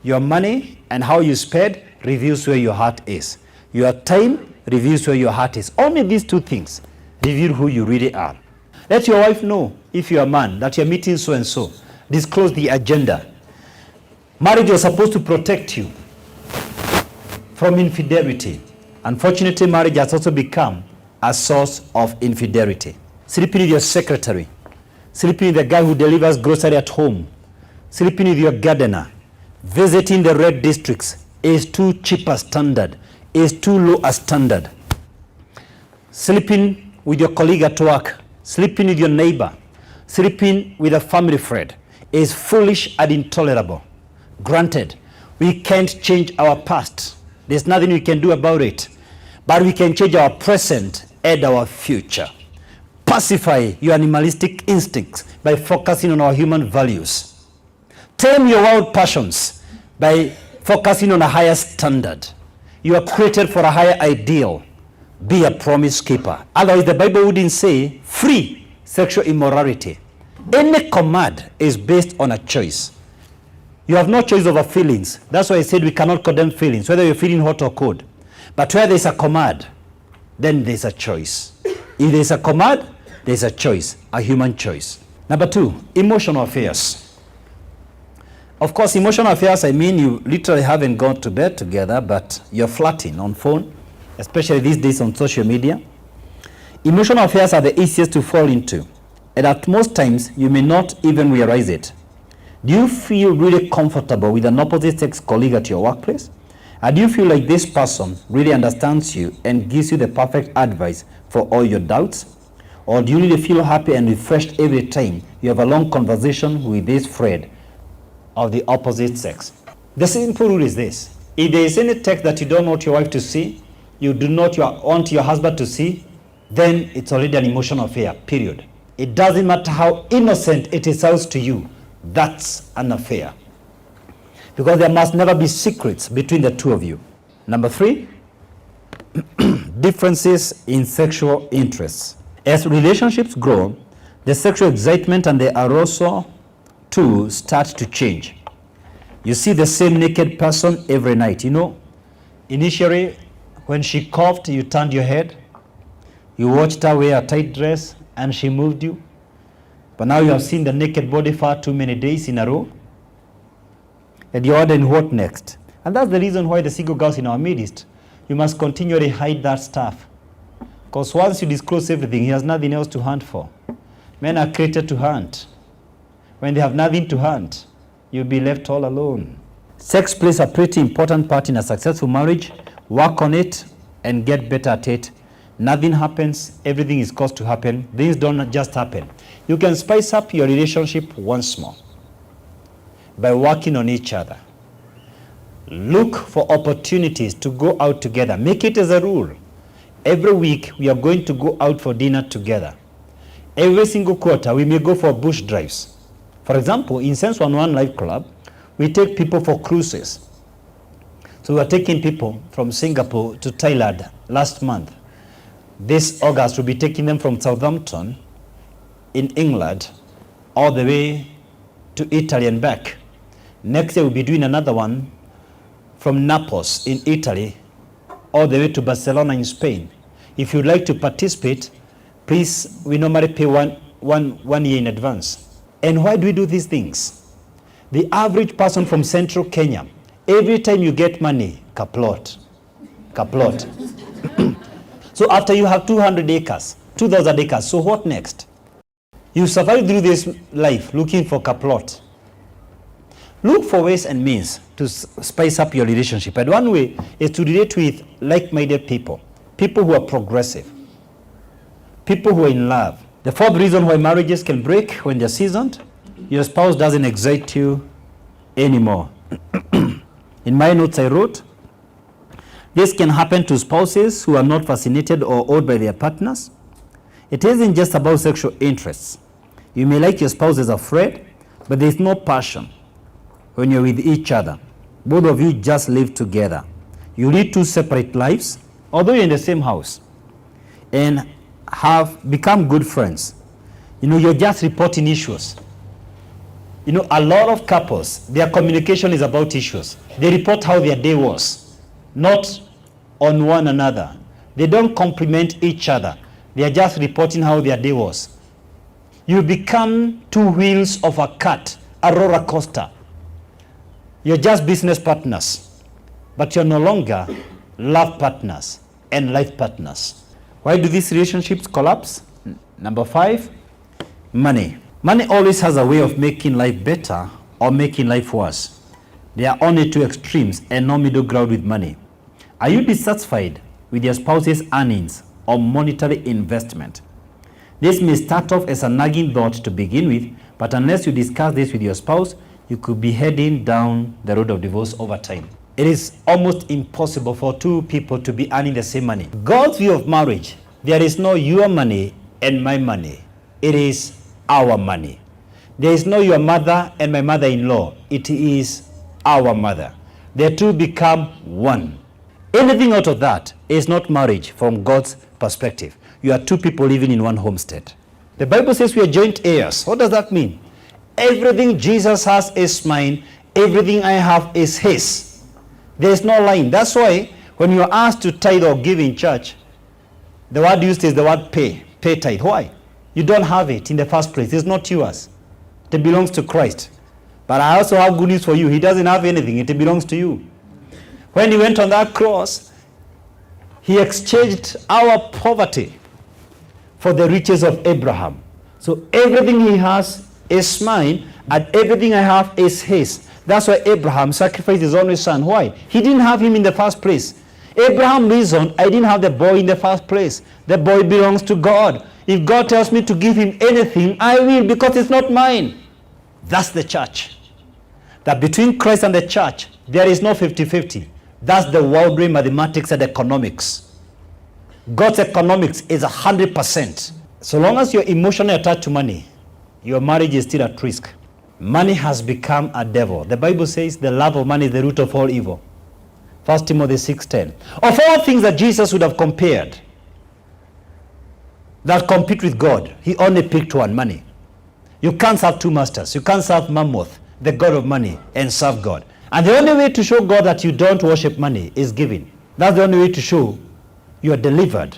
Your money and how you spend reveals where your heart is. Your time reveals where your heart is. Only these two things reveal who you really are. Let your wife know, if you're a man, that you're meeting so and so. Disclose the agenda. Marriage was supposed to protect you from infidelity. Unfortunately, marriage has also become a source of infidelity. Sleeping with your secretary, sleeping with the guy who delivers grocery at home, sleeping with your gardener, visiting the red districts is too cheap a standard, is too low a standard. Sleeping with your colleague at work, sleeping with your neighbor, sleeping with a family friend is foolish and intolerable. Granted, we can't change our past. There's nothing we can do about it. But we can change our present and our future. Pacify your animalistic instincts by focusing on our human values. Tame your wild passions by focusing on a higher standard. You are created for a higher ideal. Be a promise keeper. Otherwise, the Bible wouldn't say free sexual immorality. Any command is based on a choice. You have no choice over feelings. That's why I said we cannot condemn feelings, whether you're feeling hot or cold. But where there's a command, then there's a choice. If there's a command, there's a choice, a human choice. Number two, emotional affairs. Of course, emotional affairs, I mean you literally haven't gone to bed together, but you're flirting on phone, especially these days on social media. Emotional affairs are the easiest to fall into, and at most times, you may not even realize it. Do you feel really comfortable with an opposite sex colleague at your workplace? And do you feel like this person really understands you and gives you the perfect advice for all your doubts? Or do you really feel happy and refreshed every time you have a long conversation with this friend of the opposite sex? The simple rule is this: if there is any text that you don't want your wife to see, you do not want your husband to see, then it's already an emotional affair, period. It doesn't matter how innocent it sounds to you, that's an affair. Because there must never be secrets between the two of you. Number three, differences in sexual interests. As relationships grow, the sexual excitement and the arousal too start to change. You see the same naked person every night. You know, initially, when she coughed, you turned your head. You watched her wear a tight dress, and she moved you. But now you have seen the naked body far too many days in a row. And you're wondering what next. And that's the reason why the single girls in our midst, you must continually hide that stuff. Because once you disclose everything, he has nothing else to hunt for. Men are created to hunt. When they have nothing to hunt, you'll be left all alone. Sex plays a pretty important part in a successful marriage. Work on it and get better at it. Nothing happens, everything is caused to happen. Things don't just happen. You can spice up your relationship once more by working on each other. Look for opportunities to go out together. Make it as a rule. Every week we are going to go out for dinner together. Every single quarter we may go for bush drives. For example, in Sense 11 Life Club, we take people for cruises. So we are taking people from Singapore to Thailand last month. This August we'll be taking them from Southampton in England all the way to Italy and back. Next year we'll be doing another one from Naples in Italy all the way to Barcelona in Spain. If you'd like to participate, please, we normally pay one year in advance. And why do we do these things? The average person from central Kenya, every time you get money, kaplot. So after you have 200 acres, 2,000 acres, so what next? You survive through this life looking for kaplot. Look for ways and means to spice up your relationship. And one way is to relate with like-minded people, people who are progressive, people who are in love. The fourth reason why marriages can break when they're seasoned, your spouse doesn't excite you anymore. In my notes I wrote, this can happen to spouses who are not fascinated or awed by their partners. It isn't just about sexual interests. You may like your spouse as a friend, but there's no passion when you're with each other. Both of you just live together. You lead two separate lives, although you're in the same house, and have become good friends. You know, you're just reporting issues. You know, a lot of couples, their communication is about issues. They report how their day was, not on one another. They don't compliment each other. They are just reporting how their day was. You become two wheels of a cart, a roller coaster. You're just business partners, but you're no longer love partners and life partners. Why do these relationships collapse? Number 5, money. Money always has a way of making life better or making life worse. There are only two extremes and no middle ground with money. Are you dissatisfied with your spouse's earnings or monetary investment? This may start off as a nagging thought to begin with, but unless you discuss this with your spouse, you could be heading down the road of divorce over time. It is almost impossible for two people to be earning the same money. God's view of marriage, there is no your money and my money. It is our money. There is no your mother and my mother-in-law. It is our mother. The two become one. Anything out of that is not marriage from God's perspective. You are two people living in one homestead. The Bible says we are joint heirs. What does that mean? Everything Jesus has is mine. Everything I have is his. There is no line. That's why when you are asked to tithe or give in church, the word used is the word pay. Pay tithe. Why? You don't have it in the first place. It's not yours. It belongs to Christ. But I also have good news for you. He doesn't have anything. It belongs to you. When he went on that cross, he exchanged our poverty for the riches of Abraham. So everything he has is mine, and everything I have is his. That's why Abraham sacrificed his only son. Why? He didn't have him in the first place. Abraham reasoned, I didn't have the boy in the first place. The boy belongs to God. If God tells me to give him anything, I will, because it's not mine. That's the church. That between Christ and the church, there is no 50-50. That's the worldly mathematics and economics. God's economics is 100%. So long as you're emotionally attached to money, your marriage is still at risk. Money has become a devil. The Bible says the love of money is the root of all evil. 1 Timothy 6:10. Of all things that Jesus would have compared that compete with God, he only picked one: money. You can't serve two masters. You can't serve Mammoth, the god of money, and serve God. And the only way to show God that you don't worship money is giving. That's the only way to show you are delivered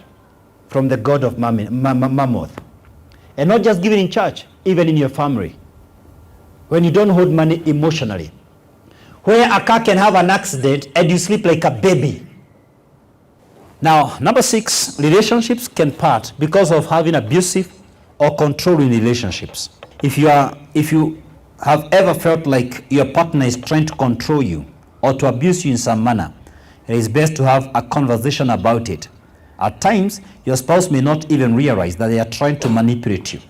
from the god of Mammoth. And not just giving in church, even in your family. When you don't hold money emotionally. Where a car can have an accident and you sleep like a baby. Now, number 6, relationships can part because of having abusive or controlling relationships. If you have ever felt like your partner is trying to control you or to abuse you in some manner, it is best to have a conversation about it. At times, your spouse may not even realize that they are trying to manipulate you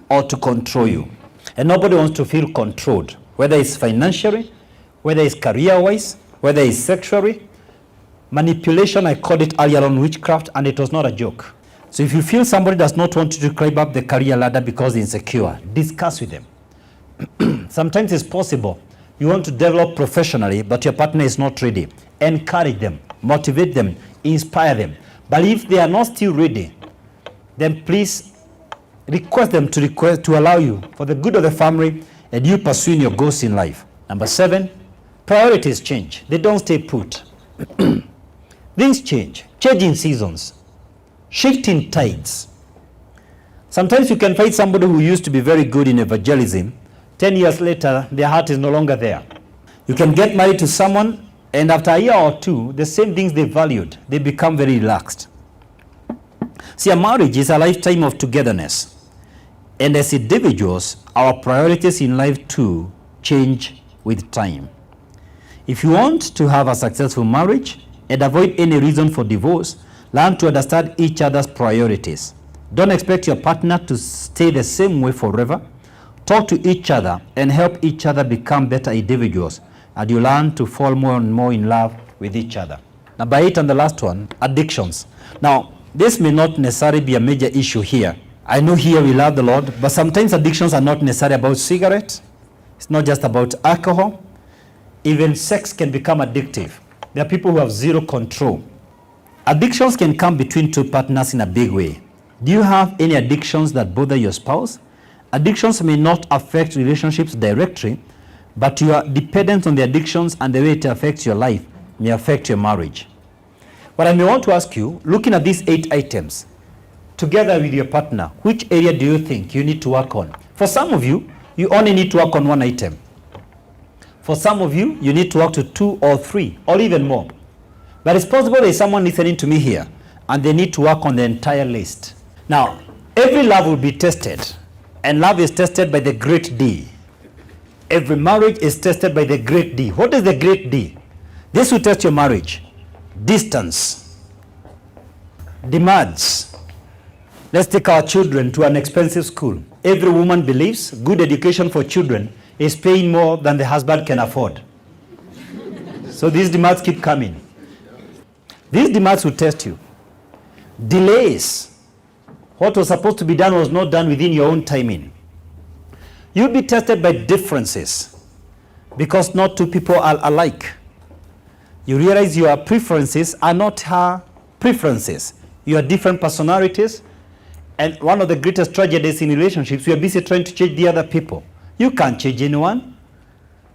or to control you. And nobody wants to feel controlled, whether it's financially, whether it's career-wise, whether it's sexually. Manipulation, I called it earlier on, witchcraft, and it was not a joke. So if you feel somebody does not want you to climb up the career ladder because they're insecure, discuss with them. Sometimes it's possible you want to develop professionally, but your partner is not ready. Encourage them, motivate them, inspire them. But if they are not still ready, then please request them to allow you for the good of the family and you pursuing your goals in life. Number 7, priorities change. They don't stay put. Things change. Changing seasons. Shifting tides. Sometimes you can find somebody who used to be very good in evangelism. 10 years later, their heart is no longer there. You can get married to someone, and after a year or two, the same things they valued, they become very relaxed. See, a marriage is a lifetime of togetherness. And as individuals, our priorities in life too change with time. If you want to have a successful marriage and avoid any reason for divorce, learn to understand each other's priorities. Don't expect your partner to stay the same way forever. Talk to each other and help each other become better individuals, and you learn to fall more and more in love with each other. Number 8 and the last one, addictions. Now, this may not necessarily be a major issue here. I know here we love the Lord, but sometimes addictions are not necessarily about cigarettes. It's not just about alcohol. Even sex can become addictive. There are people who have zero control. Addictions can come between two partners in a big way. Do you have any addictions that bother your spouse? Addictions may not affect relationships directly, but your dependence on the addictions and the way it affects your life may affect your marriage. But I may want to ask you, looking at these 8 items, together with your partner, which area do you think you need to work on? For some of you, you only need to work on one item. For some of you, you need to work to 2 or 3, or even more. But it's possible there is someone listening to me here, and they need to work on the entire list. Now, every love will be tested, and love is tested by the great D. Every marriage is tested by the great D. What is the great D? This will test your marriage. Distance. Demands. Let's take our children to an expensive school. Every woman believes good education for children is paying more than the husband can afford. So these demands keep coming. These demands will test you. Delays. What was supposed to be done was not done within your own timing. You'll be tested by differences because not two people are alike. You realize your preferences are not her preferences. You are different personalities. And one of the greatest tragedies in relationships, we are busy trying to change the other people. You can't change anyone.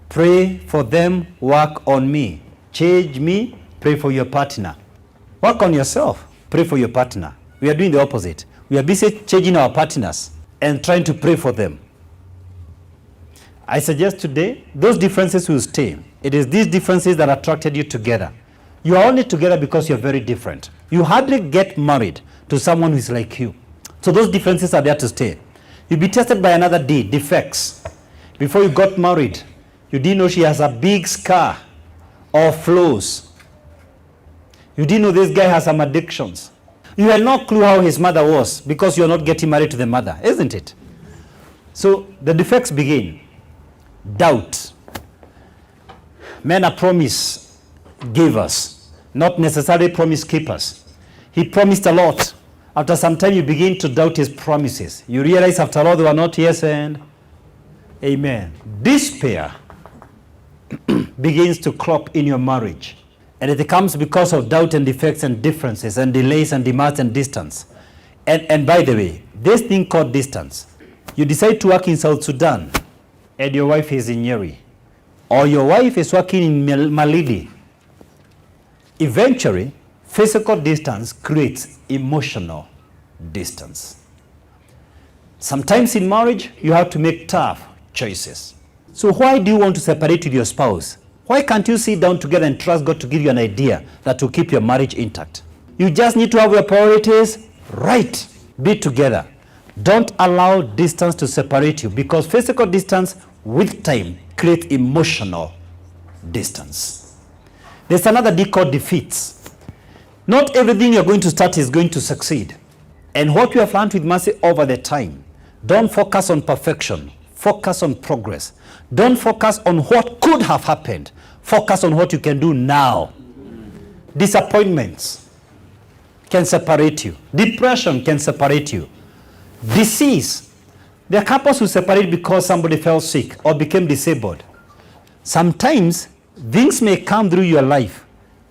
Pray for them, work on me. Change me, pray for your partner. Work on yourself, pray for your partner. We are doing the opposite. We are busy changing our partners and trying to pray for them. I suggest today, those differences will stay. It is these differences that attracted you together. You are only together because you're very different. You hardly get married to someone who is like you. So those differences are there to stay. You'll be tested by another D, defects. Before you got married, you didn't know she has a big scar or flaws. You didn't know this guy has some addictions. You had no clue how his mother was because you're not getting married to the mother, isn't it? So the defects begin. Doubt. Men are promise givers, not necessarily promise keepers. He promised a lot. After some time, you begin to doubt his promises. You realize after all, they were not yes and amen. Despair begins to crop in your marriage. And it comes because of doubt and defects and differences and delays and demands and distance. And by the way, this thing called distance, you decide to work in South Sudan and your wife is in Nyeri, or your wife is working in Malindi. Eventually, physical distance creates emotional distance. Sometimes in marriage, you have to make tough choices. So why do you want to separate with your spouse? Why can't you sit down together and trust God to give you an idea that will keep your marriage intact? You just need to have your priorities right. Be together. Don't allow distance to separate you, because physical distance with time creates emotional distance. There's another D called defeats. Not everything you're going to start is going to succeed. And what we have learned with mercy over the time, don't focus on perfection. Focus on progress. Don't focus on what could have happened. Focus on what you can do now. Disappointments can separate you. Depression can separate you. Disease. There are couples who separate because somebody fell sick or became disabled. Sometimes things may come through your life,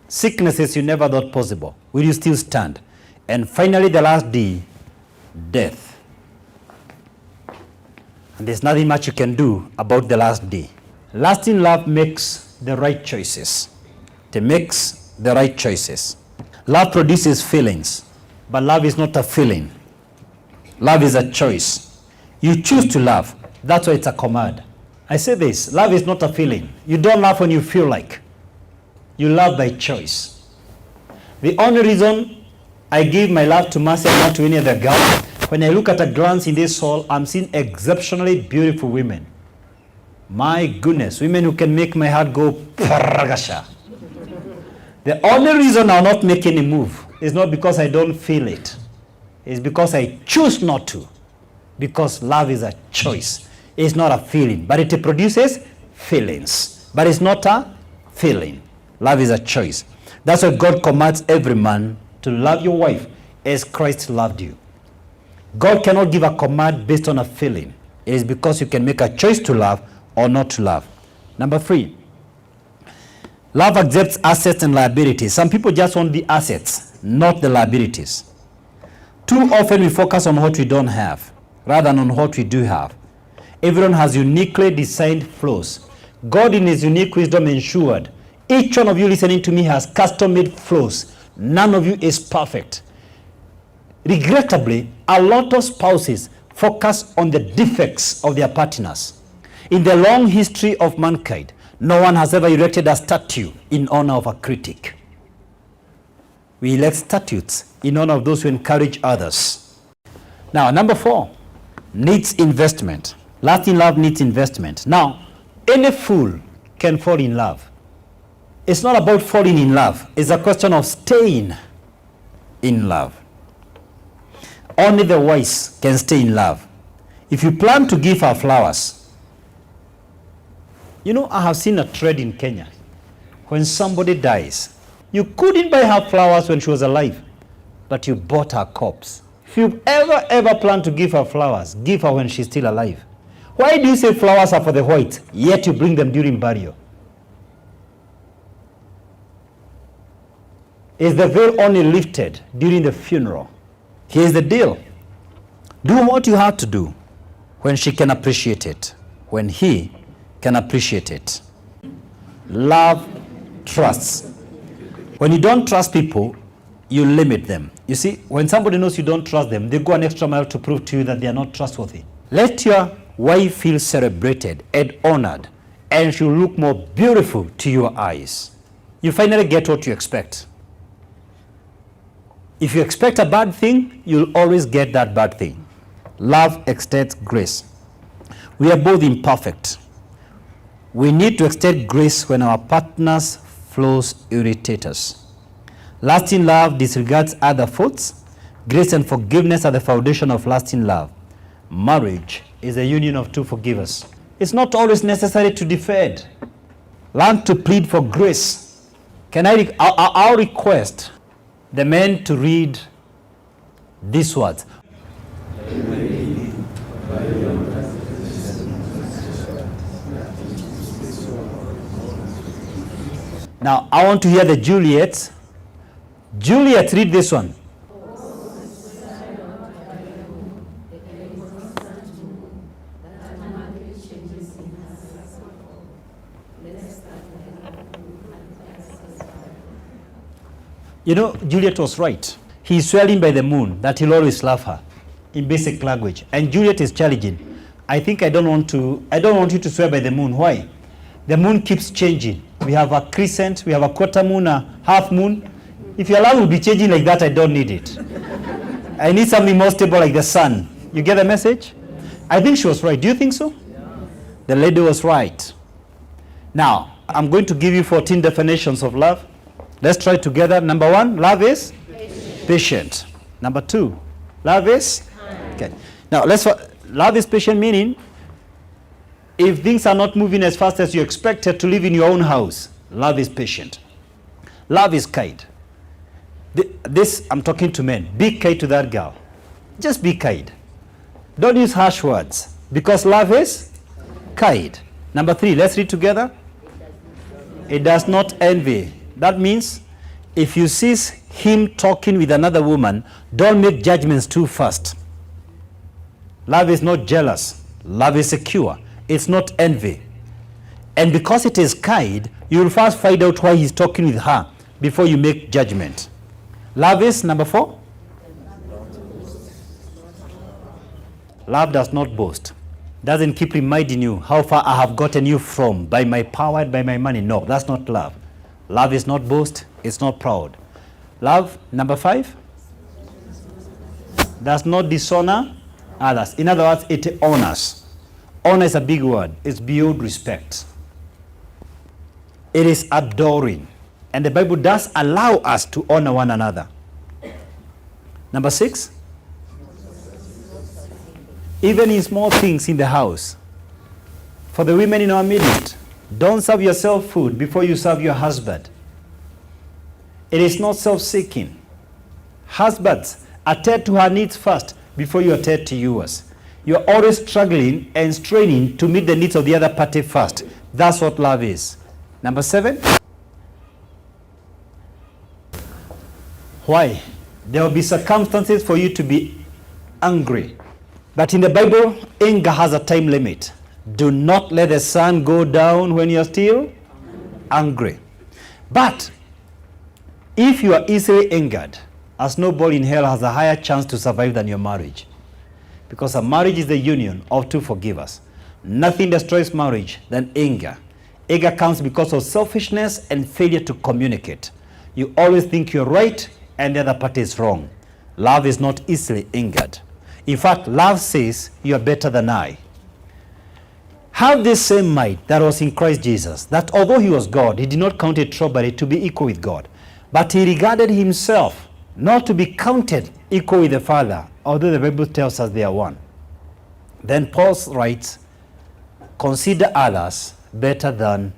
sicknesses you never thought possible. Will you still stand? And finally, the last D, death. And there's nothing much you can do about the last D. Lasting love makes the right choices. It makes the right choices. Love produces feelings, but love is not a feeling. Love is a choice. You choose to love. That's why it's a command. I say this, love is not a feeling. You don't love when you feel like. You love by choice. The only reason I give my love to Mercy and not to any other girl, when I look at a glance in this hall, I'm seeing exceptionally beautiful women. My goodness, women who can make my heart go paragasha. The only reason I'll not make any move is not because I don't feel it. It's because I choose not to. Because love is a choice. It's not a feeling, but it produces feelings. But it's not a feeling. Love is a choice. That's why God commands every man to love your wife as Christ loved you. God cannot give a command based on a feeling. It is because you can make a choice to love or not to love. Number 3, love accepts assets and liabilities. Some people just want the assets, not the liabilities. Too often we focus on what we don't have rather than on what we do have. Everyone has uniquely designed flows. God in his unique wisdom ensured each one of you listening to me has custom-made flows. None of you is perfect. Regrettably, a lot of spouses focus on the defects of their partners. In the long history of mankind, no one has ever erected a statue in honor of a critic. We elect statues in honor of those who encourage others. Now, number 4, needs investment. Lasting love needs investment. Now, any fool can fall in love. It's not about falling in love. It's a question of staying in love. Only the wise can stay in love. If you plan to give her flowers, you know, I have seen a trend in Kenya. When somebody dies, you couldn't buy her flowers when she was alive, but you bought her corpse. If you ever plan to give her flowers, give her when she's still alive. Why do you say flowers are for the white, yet you bring them during burial? Is the veil only lifted during the funeral? Here's the deal. Do what you have to do when she can appreciate it, when he can appreciate it. Love trusts. When you don't trust people, you limit them. You see, when somebody knows you don't trust them, they go an extra mile to prove to you that they are not trustworthy. Let your wife feel celebrated and honored, and she'll look more beautiful to your eyes. You finally get what you expect. If you expect a bad thing, you'll always get that bad thing. Love extends grace. We are both imperfect. We need to extend grace when our partner's flaws irritate us. Lasting love disregards other faults. Grace and forgiveness are the foundation of lasting love. Marriage is a union of two forgivers. It's not always necessary to defend. Learn to plead for grace. I'll request the men to read these words. Now, I want to hear the Juliets. Juliet, read this one. You know, Juliet was right. He's swearing by the moon that he'll always love her in basic language. And Juliet is challenging. I think I don't want you to swear by the moon. Why? The moon keeps changing. We have a crescent, we have a quarter moon, a half moon. If your love will be changing like that, I don't need it. I need something more stable like the sun. You get the message? I think she was right. Do you think so? The lady was right. Now, I'm going to give you 14 definitions of love. Let's try together. Number 1, love is patient. Number 2, love is kind. Okay. Now, love is patient, meaning if things are not moving as fast as you expected to live in your own house, love is patient. Love is kind. This, I'm talking to men. Be kind to that girl. Just be kind. Don't use harsh words, because love is kind. Number 3, let's read together. It does not envy. That means if you see him talking with another woman, don't make judgments too fast. Love is not jealous. Love is secure. It's not envy. And because it is kind, you will first find out why he's talking with her before you make judgment. Love is number 4. Love does not boast. Doesn't keep reminding you how far I have gotten you from by my power and by my money. No, that's not love. Love is not boast. It's not proud. Love, number 5, does not dishonor others. In other words, it honors. Honor is a big word. It's beyond respect. It is adoring. And the Bible does allow us to honor one another. Number 6, even in small things in the house. For the women in our midst, don't serve yourself food before you serve your husband. It is not self-seeking. Husbands, attend to her needs first before you attend to yours. You're always struggling and straining to meet the needs of the other party first. That's what love is. Number 7. Why? There will be circumstances for you to be angry. But in the Bible, anger has a time limit. Do not let the sun go down when you're still angry. But if you are easily angered, a snowball in hell has a higher chance to survive than your marriage. Because a marriage is the union of two forgivers. Nothing destroys marriage than anger. Anger comes because of selfishness and failure to communicate. You always think you're right and the other party is wrong. Love is not easily angered. In fact, love says, you are better than I. Have this same mind that was in Christ Jesus, that although he was God, he did not count it robbery to be equal with God. But he regarded himself not to be counted equal with the Father, although the Bible tells us they are one. Then Paul writes, consider others better than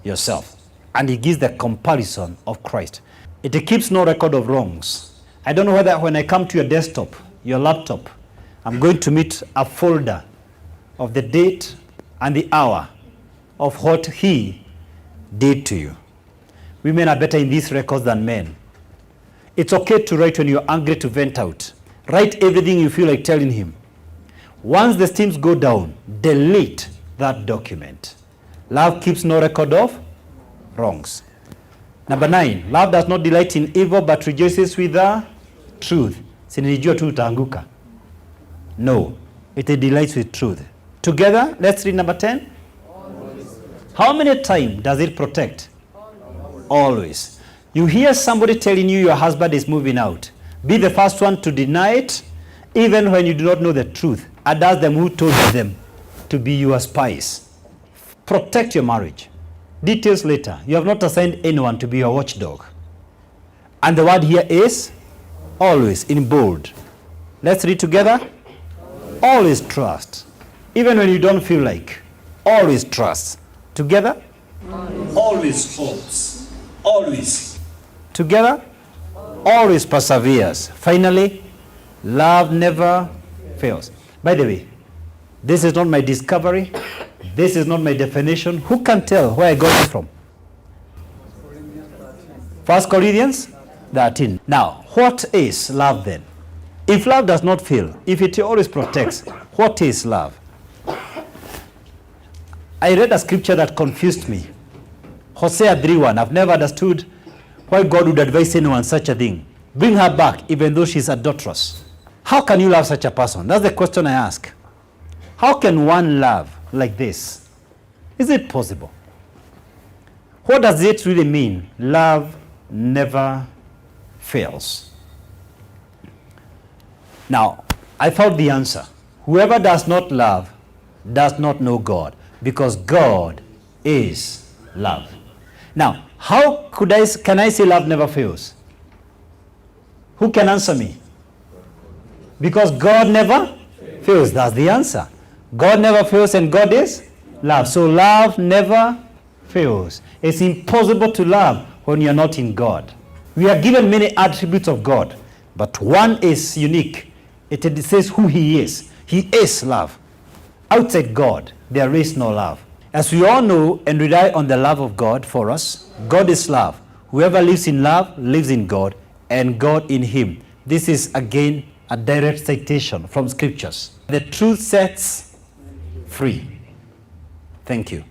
yourself. And he gives the comparison of Christ. It keeps no record of wrongs. I don't know whether when I come to your desktop, your laptop, I'm going to meet a folder of the date and the hour of what he did to you. Women are better in these records than men. It's okay to write when you're angry, to vent out. Write everything you feel like telling him. Once the steams go down, delete that document. Love keeps no record of wrongs. Number 9, love does not delight in evil but rejoices with the truth. Sinijua tu utaanguka. No, it delights with truth. Together, let's read number 10. Always. How many times does it protect? Always. You hear somebody telling you your husband is moving out. Be the first one to deny it, even when you do not know the truth. And ask them who told them to be your spies. Protect your marriage. Details later. You have not assigned anyone to be your watchdog. And the word here is always, in bold. Let's read together. Always trust. Even when you don't feel like. Always trust. Together. Always hopes. Always. Together. Always perseveres. Finally, love never fails. By the way, this is not my discovery. This is not my definition. Who can tell where I got it from? 1 Corinthians 13. Now, what is love then? If love does not fail, if it always protects, what is love? I read a scripture that confused me. Hosea 3:1. I've never understood why God would advise anyone such a thing. Bring her back even though she's adulterous. How can you love such a person? That's the question I ask. How can one love like this? Is it possible? What does it really mean? Love never fails. Now, I found the answer. Whoever does not love does not know God, because God is love. Now, how can I say love never fails? Who can answer me? Because God never fails. That's the answer. God never fails and God is love. So love never fails. It's impossible to love when you're not in God. We are given many attributes of God, but one is unique. It says who He is. He is love. Outside God, there is no love. As we all know and rely on the love of God for us, God is love. Whoever lives in love lives in God, and God in him. This is again a direct citation from scriptures. The truth sets free. Thank you.